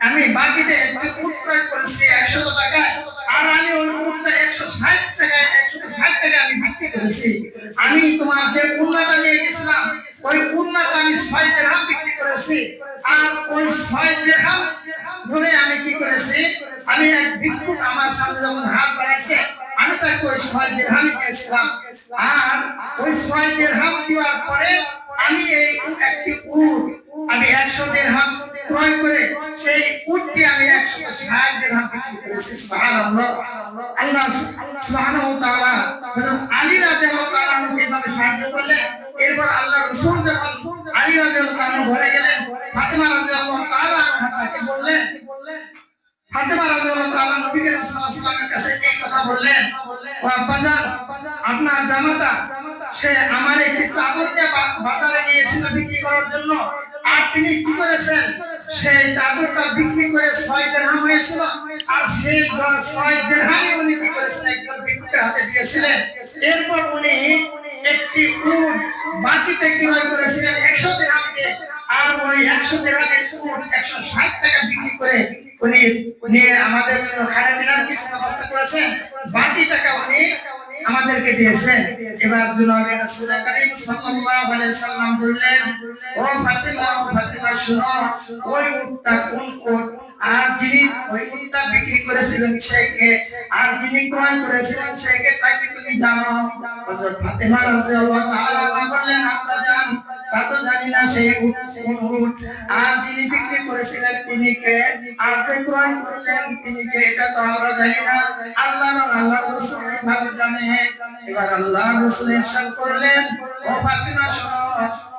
আমি বাকিতে একটি উট ক্রয় করেছি 100 টাকায়, আর আমি ওই উটটা 160 টাকায় আমি বিক্রি করেছি। আমি তোমার যে উন্নাটা নিয়ে গেছিলাম, ওই উন্নাটা আমি 6 দিরহাম বিক্রি করেছি, আর ওই 6 দিরহাম ধরে আমি কি করেছি, আমি এক ভিক্ষুক আমার সামনে যখন হাত বাড়াইছে, আমি তাকে ওই 6 দিরহাম দিয়েছিলাম। আর ওই 6 দিরহাম দেওয়ার পরে আমি এই একটি উট আমি 100 দিরহাম ক্রয় করে সেই উটটি আমি 160 দিরহাম বিক্রি করেছি। সুবহানাল্লাহ, আল্লাহ সুবহানাহু ওয়া তাআলা হযরত আলী রাদিয়াল্লাহু তাআলা আনহুকে এভাবে সাহায্য করলেন। এরপর আল্লাহ রাসূল যখন আলী রাদিয়াল্লাহু তাআলা ঘরে গেলেন, ফাতেমা রাদিয়াল্লাহু তাআলা আনহাকে বললেন, ফাতেমা রাদিয়াল্লাহু তাআলা নবী করিম সাল্লাল্লাহু আলাইহি ওয়াসাল্লামের কাছে এই কথা বললেন, ও আব্বাজান, আপনার জামাতা সে আমার একটি চাদরকে বাজারে নিয়েছিল বিক্রি করার জন্য, আর তিনি কি করেছেন, সেই চাদরটা বিক্রি করে 6 দিরহাম হয়েছিল, আর সেই 6 দিরহামই উনি কি করেছেন, একজন ভিক্ষুকের হাতে দিয়েছিলেন। এরপর উনি একটি উট বাকিতে ক্রয় করেছিলেন 100 দিরহাম দিয়ে, আর ওই 100 দিরহামের উট 160 টাকা বিক্রি করে উনি নিয়ে আমাদের জন্য খানা পিনার কিছু ব্যবস্থা করেছেন, বাকি টাকা উনি আমাদেরকে দিয়েছেন। এবার জনাবে রাসূল করিম সাল্লাল্লাহু আলাইহি সাল্লাম বললেন, ও ফাতেমা, ফাতেমা শুনো, ওই উটটা কোন উট, আর যিনি ওই উটটা বিক্রি করেছিলেন সেকে, আর যিনি ক্রয় করেছিলেন সেকে, তাকে তুমি জানো? হযরত ফাতেমা রাদিয়াল্লাহু তাআলা বললেন, আব্বাজান, তা তো জানি না সেই উট কোন উট, আর যিনি বিক্রি করেছিলেন তিনি কে, আর যে ক্রয় করলেন তিনি কে, এটা তো আমরা জানি না। আল্লাহ রাসূল ভালো জানে। এবার আল্লাহ রাসূল ইরশাদ করলেন, ও ফাতেমা শোনো,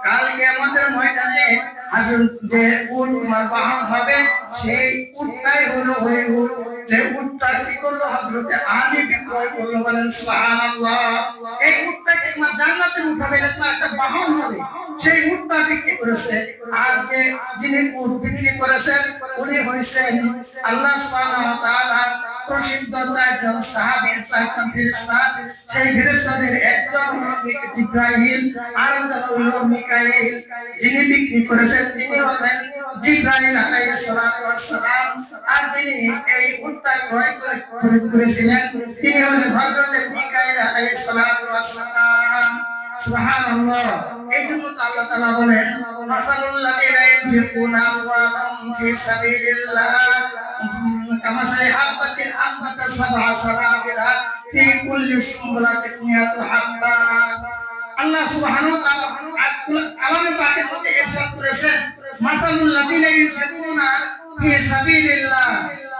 কাল কিয়ামতের ময়দানে আসল যে উট তোমার বাহন হবে, সেই উটটাই হলো ওই উট যে উটটা কি করলো, হযরত আলী বিক্রয় করলো। বলেন সুবহানাল্লাহ। এই উটটাকে তোমার জান্নাতে উঠাবে, এটা তোমার একটা বাহন হবে, সেই উটটা বিক্রি করেছে। আর যে যিনি উট বিক্রি করেছেন উনি হইছেন আল্লাহ সুবহানাহু ওয়া তাআলা প্রসিদ্ধ 4 জন সাহাবী, 4 জন ফেরেশতা। সেই ফেরেশতাদের একজন হলো জিবরাইল, আরেকজন হলো মিকাইল। যিনি বিক্রি করেছেন তিনি হলেন জিবরাইল আলাইহিস সালাতু ওয়াস সালাম, আর যিনি এই উটটা ক্রয় করেছিলেন তিনি হলেন হযরত মিকাইল আলাইহিস সালাতু ওয়াস সালাম। সুবহানাল্লাহ। এইজন্য আল্লাহ তাআলা বলেন, মাসালুল লাযিনা ইউনফিকুনা আমওয়ালাহুম ফি সাবিলিল্লাহ কামাসালি হাববাতিন আনবাতাত সাবআ সানাবিলা ফি কুল্লি সুনবুলাতিন মিয়াতু হাব্বা। আল্লাহ সুবহানাহু ওয়া তাআলা আলামে পাকের মধ্যে ইরশাদ করেছেন, মাসালুল লাযিনা ইউনফিকুনা ফি সাবিলিল্লাহ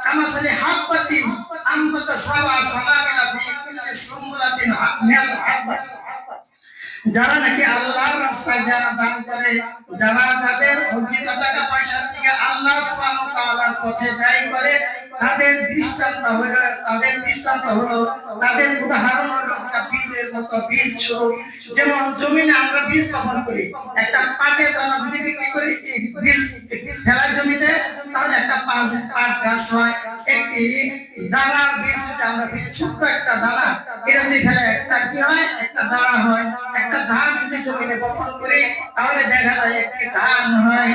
কামাসালি হাববাতিন আনবাতাত সাবআ সানাবিলা ফি কুল্লি সুনবুলাতিন মিয়াতু হাব্বা। যারা নাকি আল্লাহর রাস্তায় যারা দান করে, যারা যাদের অর্জিত টাকা পয়সা থেকে আল্লাহ সুবহানাহু ওয়া তাআলার পথে ব্যয় করে, তাদের দৃষ্টান্ত হলো তাদের উদাহরণ হলো একটা বীজের মতো। বীজ স্বরূপ, যেমন জমিনে আমরা বীজ বপন করি, একটা পাটের দানা যদি বিক্রি করি, বীজ ফেলা জমিতে, তাহলে একটা পাট গাছ হয়। একটি দানার বীজ যদি আমরা ফেলি, ছোট্ট একটা দানা, এটা যদি ফেলে একটা কি হয়, একটা দানা হয়। একটা ধান যদি জমিনে বপন করি, তাহলে দেখা যায় একটি ধান হয়।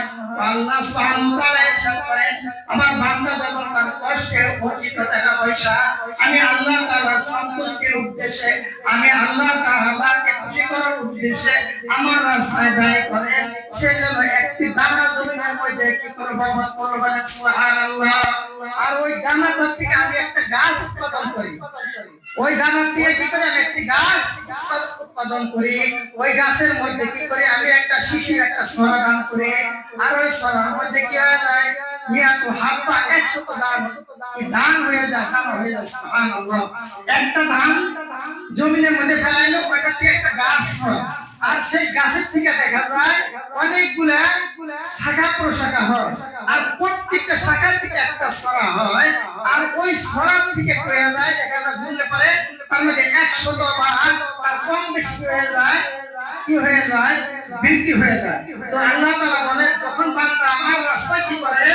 আল্লাহ সুবহানাহু ওয়া তাআলা ইরশাদ করেন, আমার বান্দা যখন তার কষ্টে অর্জিত টাকা পয়সা আমি আল্লাহ তাআলার সন্তুষ্টির উদ্দেশ্যে, আমি আল্লাহ তাআলাকে খুশি করার উদ্দেশ্যে আমার রাস্তায় ব্যয় করে, সেজন্য একটি দানা জমিনের মধ্যে কি করব, বলেন সুবহানাল্লাহ। আর ওই দানাটা থেকে আমি একটা গাছ উৎপাদন করি, ওই দানা দিয়ে কি করে আমি একটি গাছ উৎপাদন করি, ওই গাছের মধ্যে কি করে আমি একটা শিশির একটা সরা দান করি, আর ওই সরার মধ্যে কি হয়ে যায় মিয়াতু হাব্বা 100 দান, এই দান হয়ে যায়, দান হয়ে যায় সুবহানাল্লাহ। একটা ধান জমিনের মধ্যে ফেলাইলো, ওইটা থেকে একটা গাছ হয়, আর সেই গাছের থেকে দেখা যায় অনেকগুলা শাখা প্রশাখা হয়, আর প্রত্যেকটা শাখার থেকে একটা সরা হয়, আর ওই সরা থেকে হয়ে যায় দেখা যায় বুঝলে পারে তার মধ্যে 100 ভাগ তার কম বেশি হয়ে যায়, কি হয়ে যায়, বৃদ্ধি হয়ে যায়। তো আল্লাহ তাআলা বলেন যখন বান্দা আমার রাস্তায় কি করে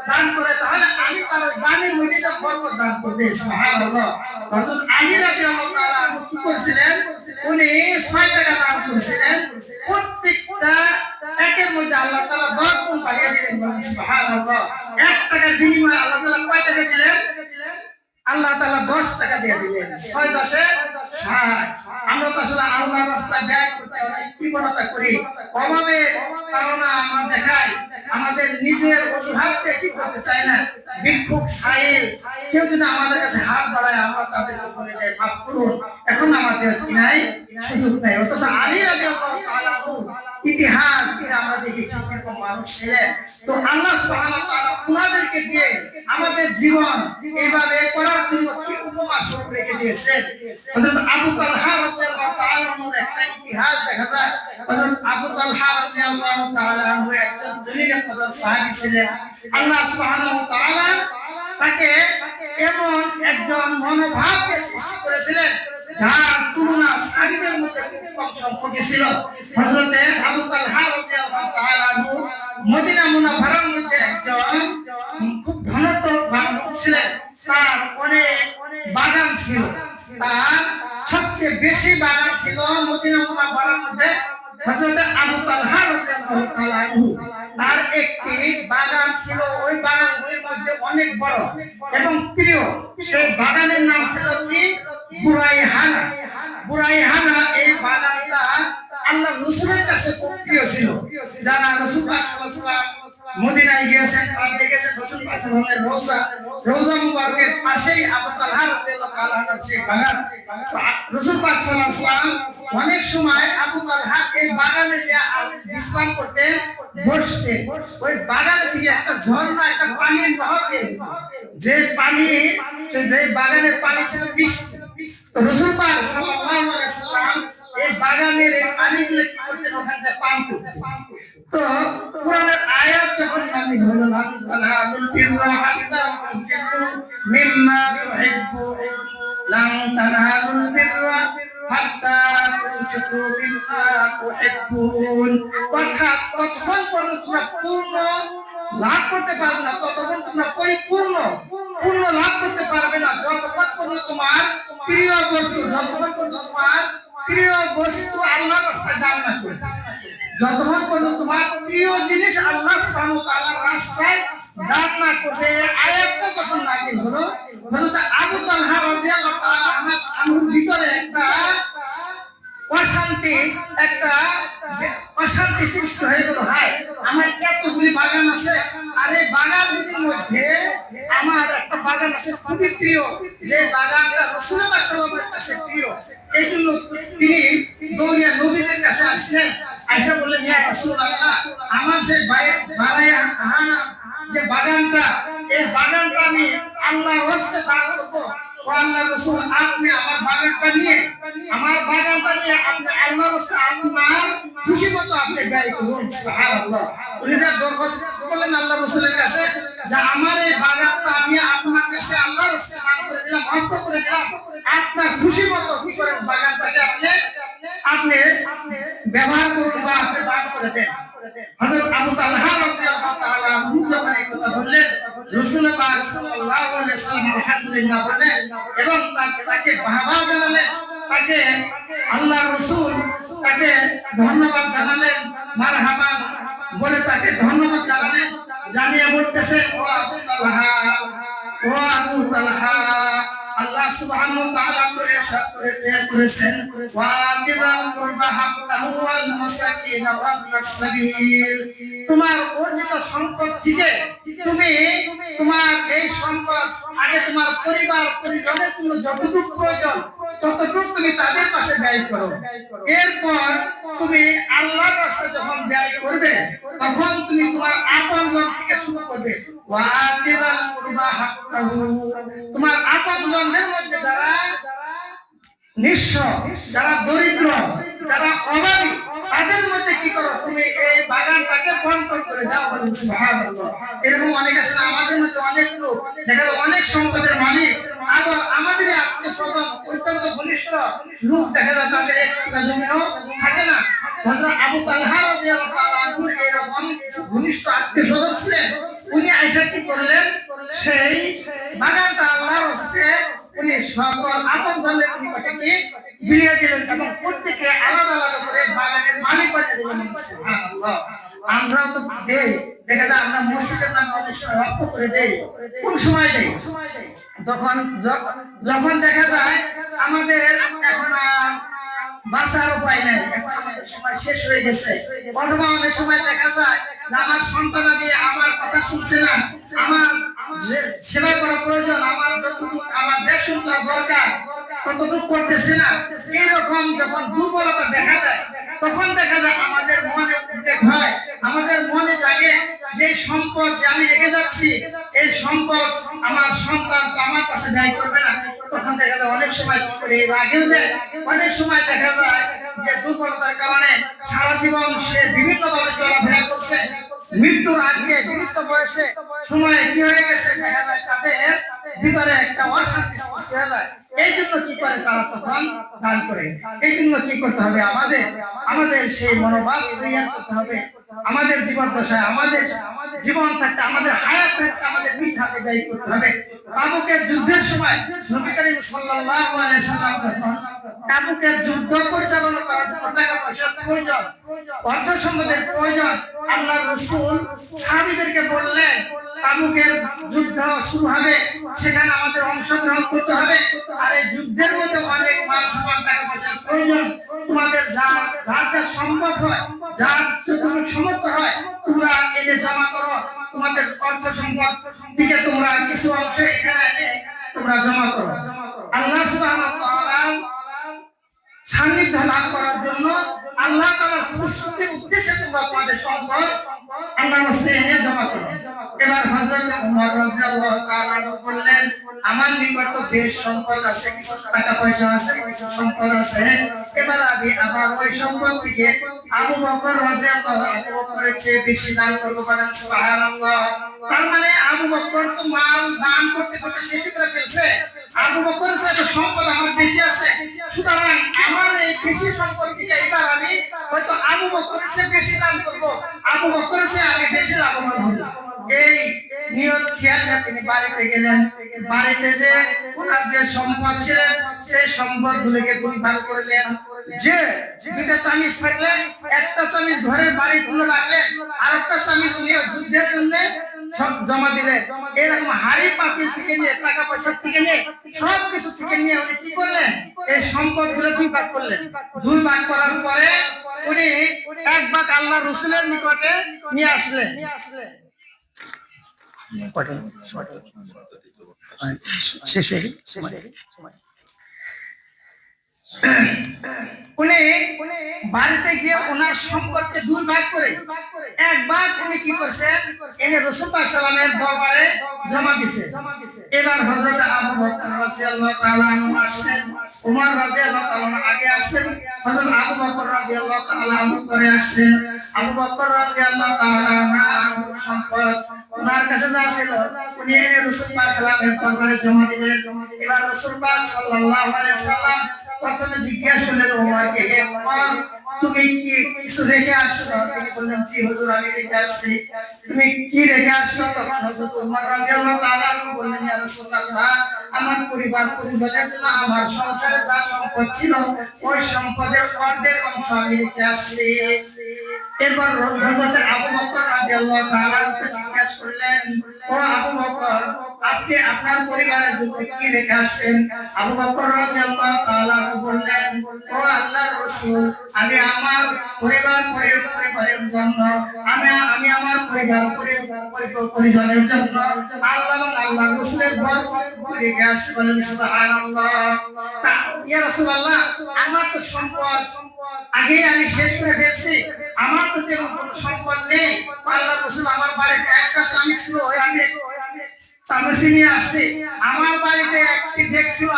দান করে, তাহলে আমি তার দানের মধ্যে বরকত দান করতে, সুবহানাল্লাহ। হযরত আলী রাদিয়াল্লাহু তাআলা কি করেছিলেন, উনি 6 টাকা দান করেছিলেন, প্রত্যেকটা একের মধ্যে আল্লাহ তাআলা 10 গুণ বাড়িয়ে দিলেন, সুবহানাল্লাহ। 1 টাকার বিনিময়ে আল্লাহ তাআলা কয় টাকা দিলেন, আল্লাহ তাআলা 10 টাকা দিয়ে দিলেন, 6 10 60। আমরা তো আসলে আল্লাহর রাস্তায় ব্যয় করতে অনেক কৃপণতা করি, অভাবে কারণে আমরা দেখাই আমাদের নিজের অজুহাতে কি করতে চাই না, ভিক্ষুক সাইল কেউ যদি আমাদের কাছে হাত বাড়ায় আমরা তাদেরকে বলে দেয় মাফ করুন, এখন আমাদের কি নাই, সুযোগ নাই। অথচ আলী রাদিয়াল্লাহু তাআলা ইতিহাস আমরা দেখেছি এরকম মানুষ ছিলেন। তো আল্লাহ সুবহানাহু ওয়া তাআলা উনাদেরকে দিয়ে আমাদের জীবন এইভাবে করার জন্য কি উপমা স্বরূপ রেখে দিয়েছেন। হযরত আবু তালহা রাদিয়াল্লাহু তাআলা এর একটা ইতিহাস দেখা যায়। হযরত আবু তালহা রাদিয়াল্লাহু তাআলা একজন জলিল কদর সাহাবী ছিলেন। আল্লাহ সুবহানাহু ওয়া তাআলা তাকে এমন একজন মনোভাবকে সৃষ্টি করেছিলেন যার তুলনা সাহাবীদের মধ্যে কম সংখ্যক ছিল। হযরত আবু তালহা রাদিয়াল্লাহু তাআলা মদিনা মুনাওয়ারার মধ্যে একজন খুব ধনট্ট মানুষ ছিলেন, তার অনেক বাগান ছিল, তার সবচেয়ে বেশি বাগান ছিল মদিনা মুনাওয়ারার মধ্যে হযরত আবু তালহা রাদিয়াল্লাহু তাআলা তার একটি বাগান ছিল, ওই বাগানগুলির মধ্যে অনেক বড় এবং প্রিয়, সেই বাগানের নাম ছিল কি বুরাইহানা। বুরাইহানা এই বাগানটা আল্লাহ রাসূলের কাছে খুব প্রিয় ছিল। যারা রাসূল পাক সাল্লাল্লাহু আলাইহি ওয়াসাল্লাম মদিনায় গিয়েছেন তারা দেখেছেন রাসূল পাক সাল্লাল্লাহু আলাইহি ওয়াসাল্লামের রওজা মুবারকের পাশেই আবু তালহা রাদিয়াল্লাহু তাআলা সেই বাগান। রাসূল পাক সাল্লাল্লাহু আলাইহি ওয়াসাল্লাম অনেক সময় আবু তালহা এই বাগানে যে বিশ্রাম করতে বসতে, ওই বাগান থেকে একটা ঝর্ণা, একটা পানির নহর বের হতো, যে পানি যে বাগানের পানি ছিল বৃষ্টি। রাসূল পাক সাল্লাল্লাহু আলাইহি ওয়াসাল্লাম এই বাগানের এই পানিগুলো কি করতেন, ওখানে পান করতেন। তো কোরআনের আয়াত যখন নাযিল হলো লান তানালুল বিররা হাত্তা তুনফিকু মিম্মা তুহিব্বুন, লান তানালুল বিররা হাত্তা তুনফিকু মিম্মা তুহিব্বুন, অর্থাৎ ততক্ষণ পর্যন্ত তোমরা পূর্ণ লাভ করতে পারবে না, ততক্ষণ তোমরা পরিপূর্ণ পূর্ণ লাভ করতে পারবে না যতক্ষণ পর্যন্ত তোমার প্রিয় বস্তু, যতক্ষণ পর্যন্ত তোমার প্রিয় বস্তু আল্লাহর রাস্তায় দান না করবে, যতক্ষণ পর্যন্ত তোমার প্রিয় জিনিস আল্লাহ সুবহানাহু ওয়া তাআলার রাস্তায় দান না করবে। আয়াতটা যখন নাযিল হলো, হযরত আবু তালহা রাদিয়াল্লাহু তাআলা আমার ভিতরে একটা অশান্তি সৃষ্টি হয়ে গেল। হায়, আমার এতগুলি বাগান আছে, আর এই বাগানগুলির মধ্যে আমার একটা বাগান আছে খুবই প্রিয়, যে বাগানটা রাসূল পাক সাল্লাল্লাহু আলাইহি ওয়াসাল্লামের কাছে প্রিয়। এই জন্য তিনি দৌড়িয়া নবীদের কাছে আসলেন, আয়েশা বললেন ইয়া রাসূলুল্লাহ, আমার সেই বারাইহানা যে বাগানটা, এই বাগানটা আমি আল্লাহর রাস্তায় দান করব। ও আল্লাহর রাসূল, আপনি আমার বাগানটা নিয়ে আপনি আল্লাহর রাস্তায় আপনার খুশি মতো আপনি ব্যয় করুন, সুবহানাল্লাহ। উনি যা দরখাস্ত করলেন আল্লাহর রাসূলের কাছে যে আমার এই বাগানটা আমি আপনার কাছে আল্লাহর রাস্তায় দান করে দিলাম, মাফ করে দিলাম, আপনার খুশি মতো কি করেন বাগানটাকে আপনি ব্যবহার করুন বা আপনি দান করে দেন। হযরত আবু তালহা রাদিয়াল্লাহু তাআলা যখন এই কথা বললেন, রাসূল পাক সাল্লাল্লাহু আলাইহি ওয়াসাল্লাম আলহামদুলিল্লাহ বললেন এবং তাকে বাহবা জানালেন, তাকে আল্লাহ রাসূল তাকে ধন্যবাদ জানালেন, মারহাবা বলে তাকে ধন্যবাদ জানালেন। বলতেছে ও আবু তালহা, ও আবু তালহা, আল্লাহ সুবহানাহু ওয়া তাআলা তো ইরশাদ করেছেন ওয়া আতিরাল কুরবা হাক্কাহু ওয়াল মাসাকিন ওয়া ইবনাস সাবিল। তোমার অর্জিত সম্পদ থেকে তুমি তোমার এই সম্পদ আগে তোমার পরিবার পরিজনের জন্য যতটুকু প্রয়োজন ততটুকু তুমি তাদের পাশে ব্যয় করো। এরপর তুমি আল্লাহর রাস্তায় যখন ব্যয় করবে তখন তুমি তোমার আপনজন থেকে শুরু করবে। ওয়া আতিরাল কুরবা হাক্কাহু, তোমার আপনজনদের মধ্যে যারা নিঃস্ব, যারা দরিদ্র, যারা অভাবী, তাদের মধ্যে কি করো তুমি এই বাগানটাকে বন্টন করে দাও। সুবহানাল্লাহ। এরকম অনেক আছে না, আমাদের মধ্যে অনেক লোক দেখা যায় অনেক সম্পদের মালিক, আবার আমাদের আত্মীয় স্বজন অত্যন্ত ঘনিষ্ঠ লোক দেখা যায় তাদের একটা জমিও থাকে না। হযরত আবু তালহা রাদিয়াল্লাহু তাআলা আনহু এরকম ঘনিষ্ঠ আত্মীয় স্বজন ছিলেন। উনি আয়েশা কি করলেন, সেই বাগানটা আল্লাহর রাস্তে উনি সকল আপনজনদের নিকটে বিলিয়ে দিলেন এবং প্রত্যেককে আলাদা আলাদা করে বাগানের মালিক বানিয়ে দিলেন। সুবহানাল্লাহ। আমরা তো দেই, দেখা যায় আমরা মসজিদের নামে অনেক সময় রক্ত করে দেই। কোন সময় দেই? যখন দেখা যায় আমাদের এখন বাঁচার উপায় নেই, এখন আমাদের সময় শেষ হয়ে গেছে, অথবা অনেক সময় দেখা যায় আমার সন্তানাদি আমার কথা শুনছে না, আমার যে সেবা করা প্রয়োজন, আমার যতটুকু আমার দেখুন দরকার ততটুকু করতেছে না। এইরকম যখন দুর্বলতা দেখা যায় তখন দেখা যায় আমাদের মনে উদ্বেগ হয়, আমাদের মনে জাগে যে সম্পদ যে আমি রেখে যাচ্ছি এই সম্পদ আমার সন্তান তো আমার কাছে ব্যয় করবে না। তখন দেখা যায় অনেক সময় কি করে রাগেও দেয়, অনেক সময় দেখা যায় যে দুর্বলতার কারণে সারা জীবন সে বিভিন্নভাবে চলাফেরা করছে, মৃত্যুর আগে বিভিন্ন বয়সে সময় কি হয়ে গেছে দেখা যায় তাদের ভিতরে একটা অশান্তি সৃষ্টি হয়ে যায়। এই জন্য কি করে তারা তখন দান করে। এই জন্য কি করতে হবে, আমাদের সেই মনোভাব তৈরি করতে হবে। আমাদের জীবন দশায় আমাদের জীবন থাকতে আমাদের হায়াত থাকতে আমাদের নিজ হাতে ব্যয় করতে হবে। তাবুকের যুদ্ধের সময় নবী করিম সাল্লাল্লাহু আলাইহি সাল্লাম তাবুকের যুদ্ধ পরিচালনা করার জন্য টাকা পয়সার প্রয়োজন, অর্থ সম্পদের প্রয়োজন। আল্লাহর রাসূল সাহাবীদেরকে বললেন তাবুকের যুদ্ধ শুরু হবে, সেখানে আমাদের অংশগ্রহণ করতে হবে। আর এই যুদ্ধের মধ্যে অনেক মাল সামান টাকা পয়সার প্রয়োজন। তোমাদের যার যা সম্ভব হয়, যার যতটুকু সমর্থ হয় তোমরা এনে জমা করো। তোমাদের অর্থ সম্পদ থেকে তোমরা কিছু অংশ এখানে এনে তোমরা জমা করো। আল্লাহ সুবহানাহু ওয়া তাআলা সান্নিধ্য লাভ করার জন্য, আল্লাহ তাআলার খুশির উদ্দেশ্যে তোমরা তোমাদের সম্পদ আল্লাহর রাস্তায় এনে জমা করো। এবার হযরত ওমর রাদিয়াল্লাহু তাআলা বললেন আমার নিকট তো বেশ সম্পদ আছে, কিছু টাকা পয়সা আছে, কিছু সম্পদ আছে। এবার আমি আমার ওই সম্পদ থেকে আবু বকর রাদিয়াল্লাহু আবু বকরের চেয়ে বেশি দান করব। বলেন সুবহানাল্লাহ। তার মানে আবু বকর তো মাল দান করতে করতে শেষ করে ফেলছে। আবু বকর সাথে সম্পদ আমার বেশি আছে, সুতরাং আমার এই বেশি সম্পদ থেকে এবার আমি হয়তো আবু বকরের চেয়ে বেশি দান করব, আবু বকরের চেয়ে আমি বেশি লাভবান হব। এই নিয়ত খেয়াল করে তিনি বাড়িতে গেলেন। বাড়িতে যে ওনার যে সম্পদ ছিল সেই সম্পদ গুলোকে দুই ভাগ করলেন। যে দুইটা চামিচ থাকলে একটা চামিচ ঘরের বাড়ির জন্য রাখলেন, আর একটা চামিচ উনি যুদ্ধের জন্য সব জমা দিলেন। এরকম হাড়ি পাতিল থেকে নিয়ে টাকা পয়সা থেকে নিয়ে সব কিছু থেকে নিয়ে উনি কি করলেন, এই সম্পদ গুলো দুই ভাগ করলেন। দুই ভাগ করার পরে উনি এক ভাগ আল্লাহ রাসূলের নিকটে নিয়ে আসলেন। শেষ হয়ে গেল সময়। উনি বাড়িতে গিয়ে ওনার সম্পদকে দুই ভাগ করে এক ভাগ উনি কি করছে এনে রাসূল পাক সাল্লামের দরবারে জমা দিয়েছে। এবার হযরত আবু বকর রাদিয়াল্লাহু তাআলা আনহু আসেন, ওমর রাদিয়াল্লাহু তাআলা আগে আসেন, হযরত আবু বকর রাদিয়াল্লাহু তাআলা আনহু পরে আসেন। আবু বকর রাদিয়াল্লাহু তাআলা আনহু সম্পদ ওনার কাছে যা ছিল উনি এনে রাসূল পাক সাল্লামের দরবারে জমা দিলেন। এবার রাসূল পাক সাল্লাল্লাহু আলাইহি সাল্লাম প্রথমে জিজ্ঞাসা করলেন ওমরকে, হে ওমর তুমি কি কিছু রেখে আসছো? তিনি বললেন জি হুজুর আমি রেখে আসছি। তুমি কি রেখে আসছো? তখন হযরত ওমর রাদিয়াল্লাহু তাআলা আনহু বললেন ইয়া রাসূলুল্লাহ আমার পরিবার পরিজনের জন্য আমার সংসারে যা সম্পদ ছিল ওই সম্পদের অর্ধেক অংশ আমি রেখে আসছি। এরপর হযরত আবু বকর রাদিয়াল্লাহু তাআলা জিজ্ঞাসা জিজ্ঞাসা করলেন, ও আবু বকর, আপনি আপনার পরিবারের জন্য কি রেখে আসছেন? আবু বকর রাদিয়াল্লাহু তাআলা বললেন, ও আল্লাহর রাসূল, আমি আমার পরিবারের জন্য আমি আমার পরিজনের জন্য আল্লাহ এবং আল্লাহর রাসূলের বরকত রেখে আসছি। বলেন সুবহানাল্লাহ। ইয়া রাসূলুল্লাহ, আমার তো সম্পদ আগে আমি শেষ করে ফেলছি, আমার তো তেমন কোনো সম্পদ নেই। আল্লাহর রাসূল আমার বাড়িতে একটা চামচ ছিল, আমি চামচ নিয়ে আসছি। আমার বাড়িতে একটি ডেক ছিল,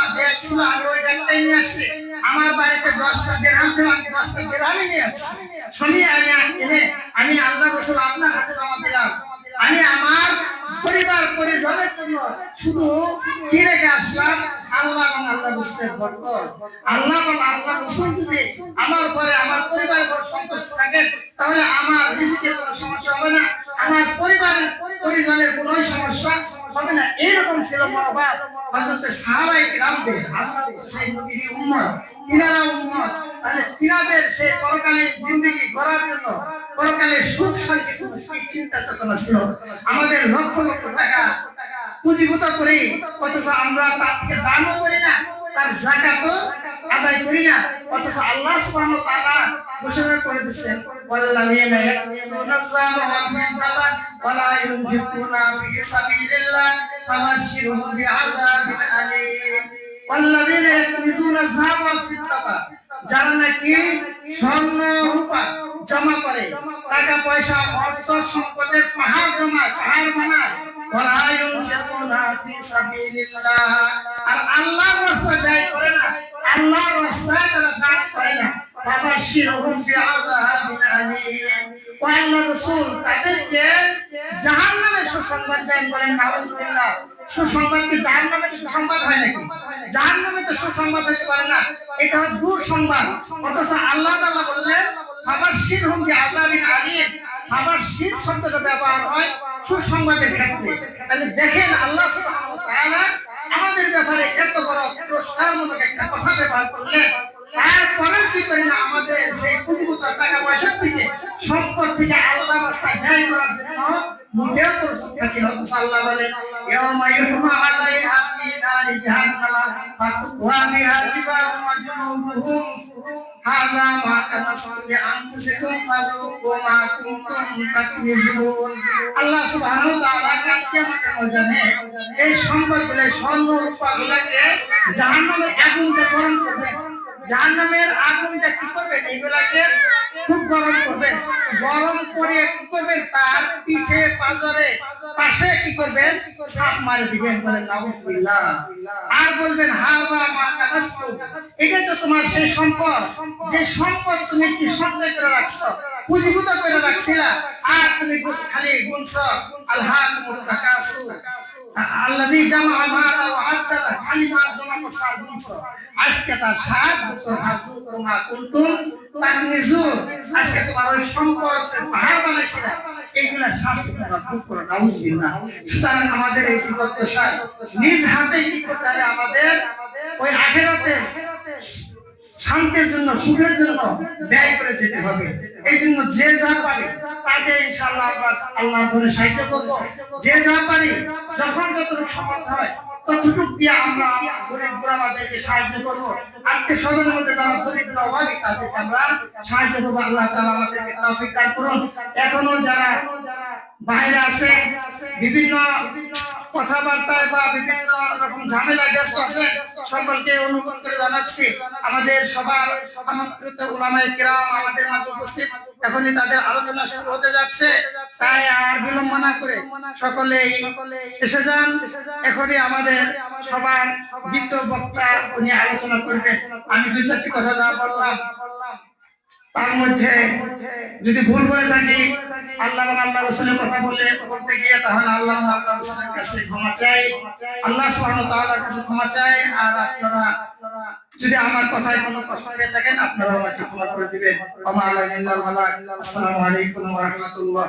আমি ওই ডেকটাই নিয়ে আসছি। আমার বাড়িতে 10টা দিরহাম ছিল, আমি 10টা দিরহামই নিয়ে আসছি। শুনিয়ে আমি আল্লাহর রাসূল আপনার হাতে জমা দিলাম। আমি আমার পরিজনের জন্য শুধু কি রেখে আসলাম? আল্লাহ এবং আল্লাহর রাসূলের বরকত। আল্লাহ এবং আল্লাহর রাসূল যদি আমার পরে আমার পরিবারের উপর সন্তুষ্ট থাকেন, তাহলে আমার রিজিকের কোনো সমস্যা হবে না, আমার পরিজনের কোনো সমস্যা হবে না। এরকম ছিল মনোভাব হযরত সাহাবায়ে কিরামদের। আমরা তো সেই নবীর উম্মত, তিনারা উম্মত, তাহলে তিনাদের সেই পরকালের জিন্দেগি গড়ার জন্য, পরকালের সুখ শান্তি চিন্তা চেতনা ছিল। আমাদের লক্ষ লক্ষ টাকা পুঁজিভূত করি, অথচ আমরা তার থেকে দানও করি না, তার যাকাতও আদায় করি না। অথচ আল্লাহ সুবহানাহু ওয়া তাআলা ঘোষণা করে দিয়েছেন, ওয়াল্লাযীনা ইয়াকনিজুনা যাহাবা ওয়াল ফিদ্দাতা ওয়া লা ইউনফিকুনা ফি সাবিলিল্লাহ ফাবাশশিরহুম বিআযাবিন আলীম। ওয়াল্লাযীনা ইয়াকনিজুনা যাহাবা ওয়াল ফিদ্দাতা, যারা নাকি স্বর্ণ রূপা জমা করে, টাকা পয়সা অর্থ সম্পদের পাহাড় বানায়, ওয়ালা ইউনফিকুনা ফি সাবিলিল্লাহ, আর আল্লাহর রাস্তায় ব্যয় করে না, আল্লাহর রাস্তায় তারা দান করে না, ফাবাশশিরহুম বিআযাবিন আলীম। ও আল্লাহর রাসূল তাদেরকে জাহান্নামের সুসংবাদ দেন। বলেন নাউযুবিল্লাহ। সুসংবাদ কি জাহান্নামের সুসংবাদ হয় নাকি? জাহান্নামে তো সুসংবাদ হতে পারে না, এটা হয় দুঃসংবাদ। অথচ আল্লাহ তাআলা বললেন ফাবাশশিরহুম বিআযাবিন আলীম। ফাবাশশির শব্দটা ব্যবহার হয় সুসংবাদের ক্ষেত্রে। তাহলে দেখেন আল্লাহ সুবহানাহু ওয়া তাআলা আমাদের ব্যাপারে এত বড় পুরস্কারমূলক একটা কথা ব্যবহার করলেন। তারপরে কি করি না, আমাদের সেই পুঁজিভূত টাকা পয়সা থেকে, সম্পদ থেকে আল্লাহর রাস্তায় ব্যয় করার জন্য মোটেও প্রস্তুত থাকি না। আল্লাহ বলেন, ইয়াউমা ইউহমা আলাইহা ফি নারি জাহান্নাম ফাতুওয়া বিহা জিবাহুম ওয়া জুনুবুহুম হাযা মা কানাতুম লিআনফুসিকুম ফাযুকু মা কুনতুম তাকনিজুন। আল্লাহ সুবহানাহু ওয়া তাআলা কিয়ামতের ময়দানে এই সম্পদগুলো, স্বর্ণ রূপাগুলোকে জাহান্নামের আগুনে গরম করবেন। জাহান্নামের আগুনটা কি করবেন? এইগুলাকে খুব গরম করবেন। গরম করে কি করবেন? তার পিঠে পাঁজরে পাশে কি করবেন? ছাপ মারি দিবেন। বলেন নাউযুবিল্লাহ। আর বলবেন হাযা মা কানাসতু, এটা তো তোমার সেই সম্পদ, যে সম্পদ তুমি কি সঞ্চয় করে রাখছো, পুঁজিভূত করে রাখছিলা, আর তুমি খালি গুনছো আলহাকুমুত তাকাসুর আল্লাযী জামা মালা ওয়া আদ্দালা, খালি মা জমা করছো আর গুনছো। আজকে তার সাত বছর হাজুকু মা কুনতুম তাকনিজুন, আজকে তোমার ওই সম্পদের পাহাড় বানাইছিলা, এইগুলা শাস্তি তোমরা ভোগ করো। নাউযুবিল্লাহ। সুতরাং আমাদের এই জীবন দশায় নিজ হাতে কি করতে হবে? আমাদের ওই আখিরাতে শান্তির জন্য, সুখের জন্য ব্যয় করে যেতে হবে। এই জন্য যে যা পারে তাকে ইনশাআল্লাহ আমরা আল্লাহর ঘরে সাহায্য করব। যে যা পারি, যখন যতটুকু সমর্থ হয় ততটুকু দিয়ে আমরা গরিব গুরাবাদেরকে সাহায্য করব। আজকে স্বজনের মধ্যে যারা দরিদ্র অভাবী, তাদেরকে আমরা সাহায্য করব। আল্লাহ তাআলা আমাদেরকে তৌফিক দান করুন। এখনো যারা বাইরে আছে, বিভিন্ন কথাবার্তায় বা বিভিন্ন রকম ঝামেলায় ব্যস্ত আছে, সকলকে অনুরোধ করে জানাচ্ছি, আমাদের সবার আমন্ত্রিত উলামায়ে কিরাম আমাদের মাঝে উপস্থিত। এখনই তাদের আলোচনা শুরু হতে যাচ্ছে, তাই আর বিলম্ব না করে সকলেই এসে যান। এখনই আমাদের সবার দ্বিতীয় বক্তা উনি আলোচনা করবেন। আমি দুই চারটি কথা যা বললাম, তার মধ্যে যদি ভুল করে থাকি, আল্লাহ এবং আল্লাহ রাসূলের কথা বলতে গিয়ে, তাহলে আল্লাহ এবং আল্লাহ রাসূলের কাছে ক্ষমা চাই, আল্লাহ সুবহানাহু ওয়া তাআলার কাছে ক্ষমা চাই। আর আপনারা যদি আমার কথায় কোনো কষ্ট পেয়ে থাকেন, আপনারা আমাকে ক্ষমা করে দিবেন। ওয়া মা আলাইনা ইল্লাল বালাগ। আসসালামু আলাইকুম ওয়া রাহমাতুল্লাহ।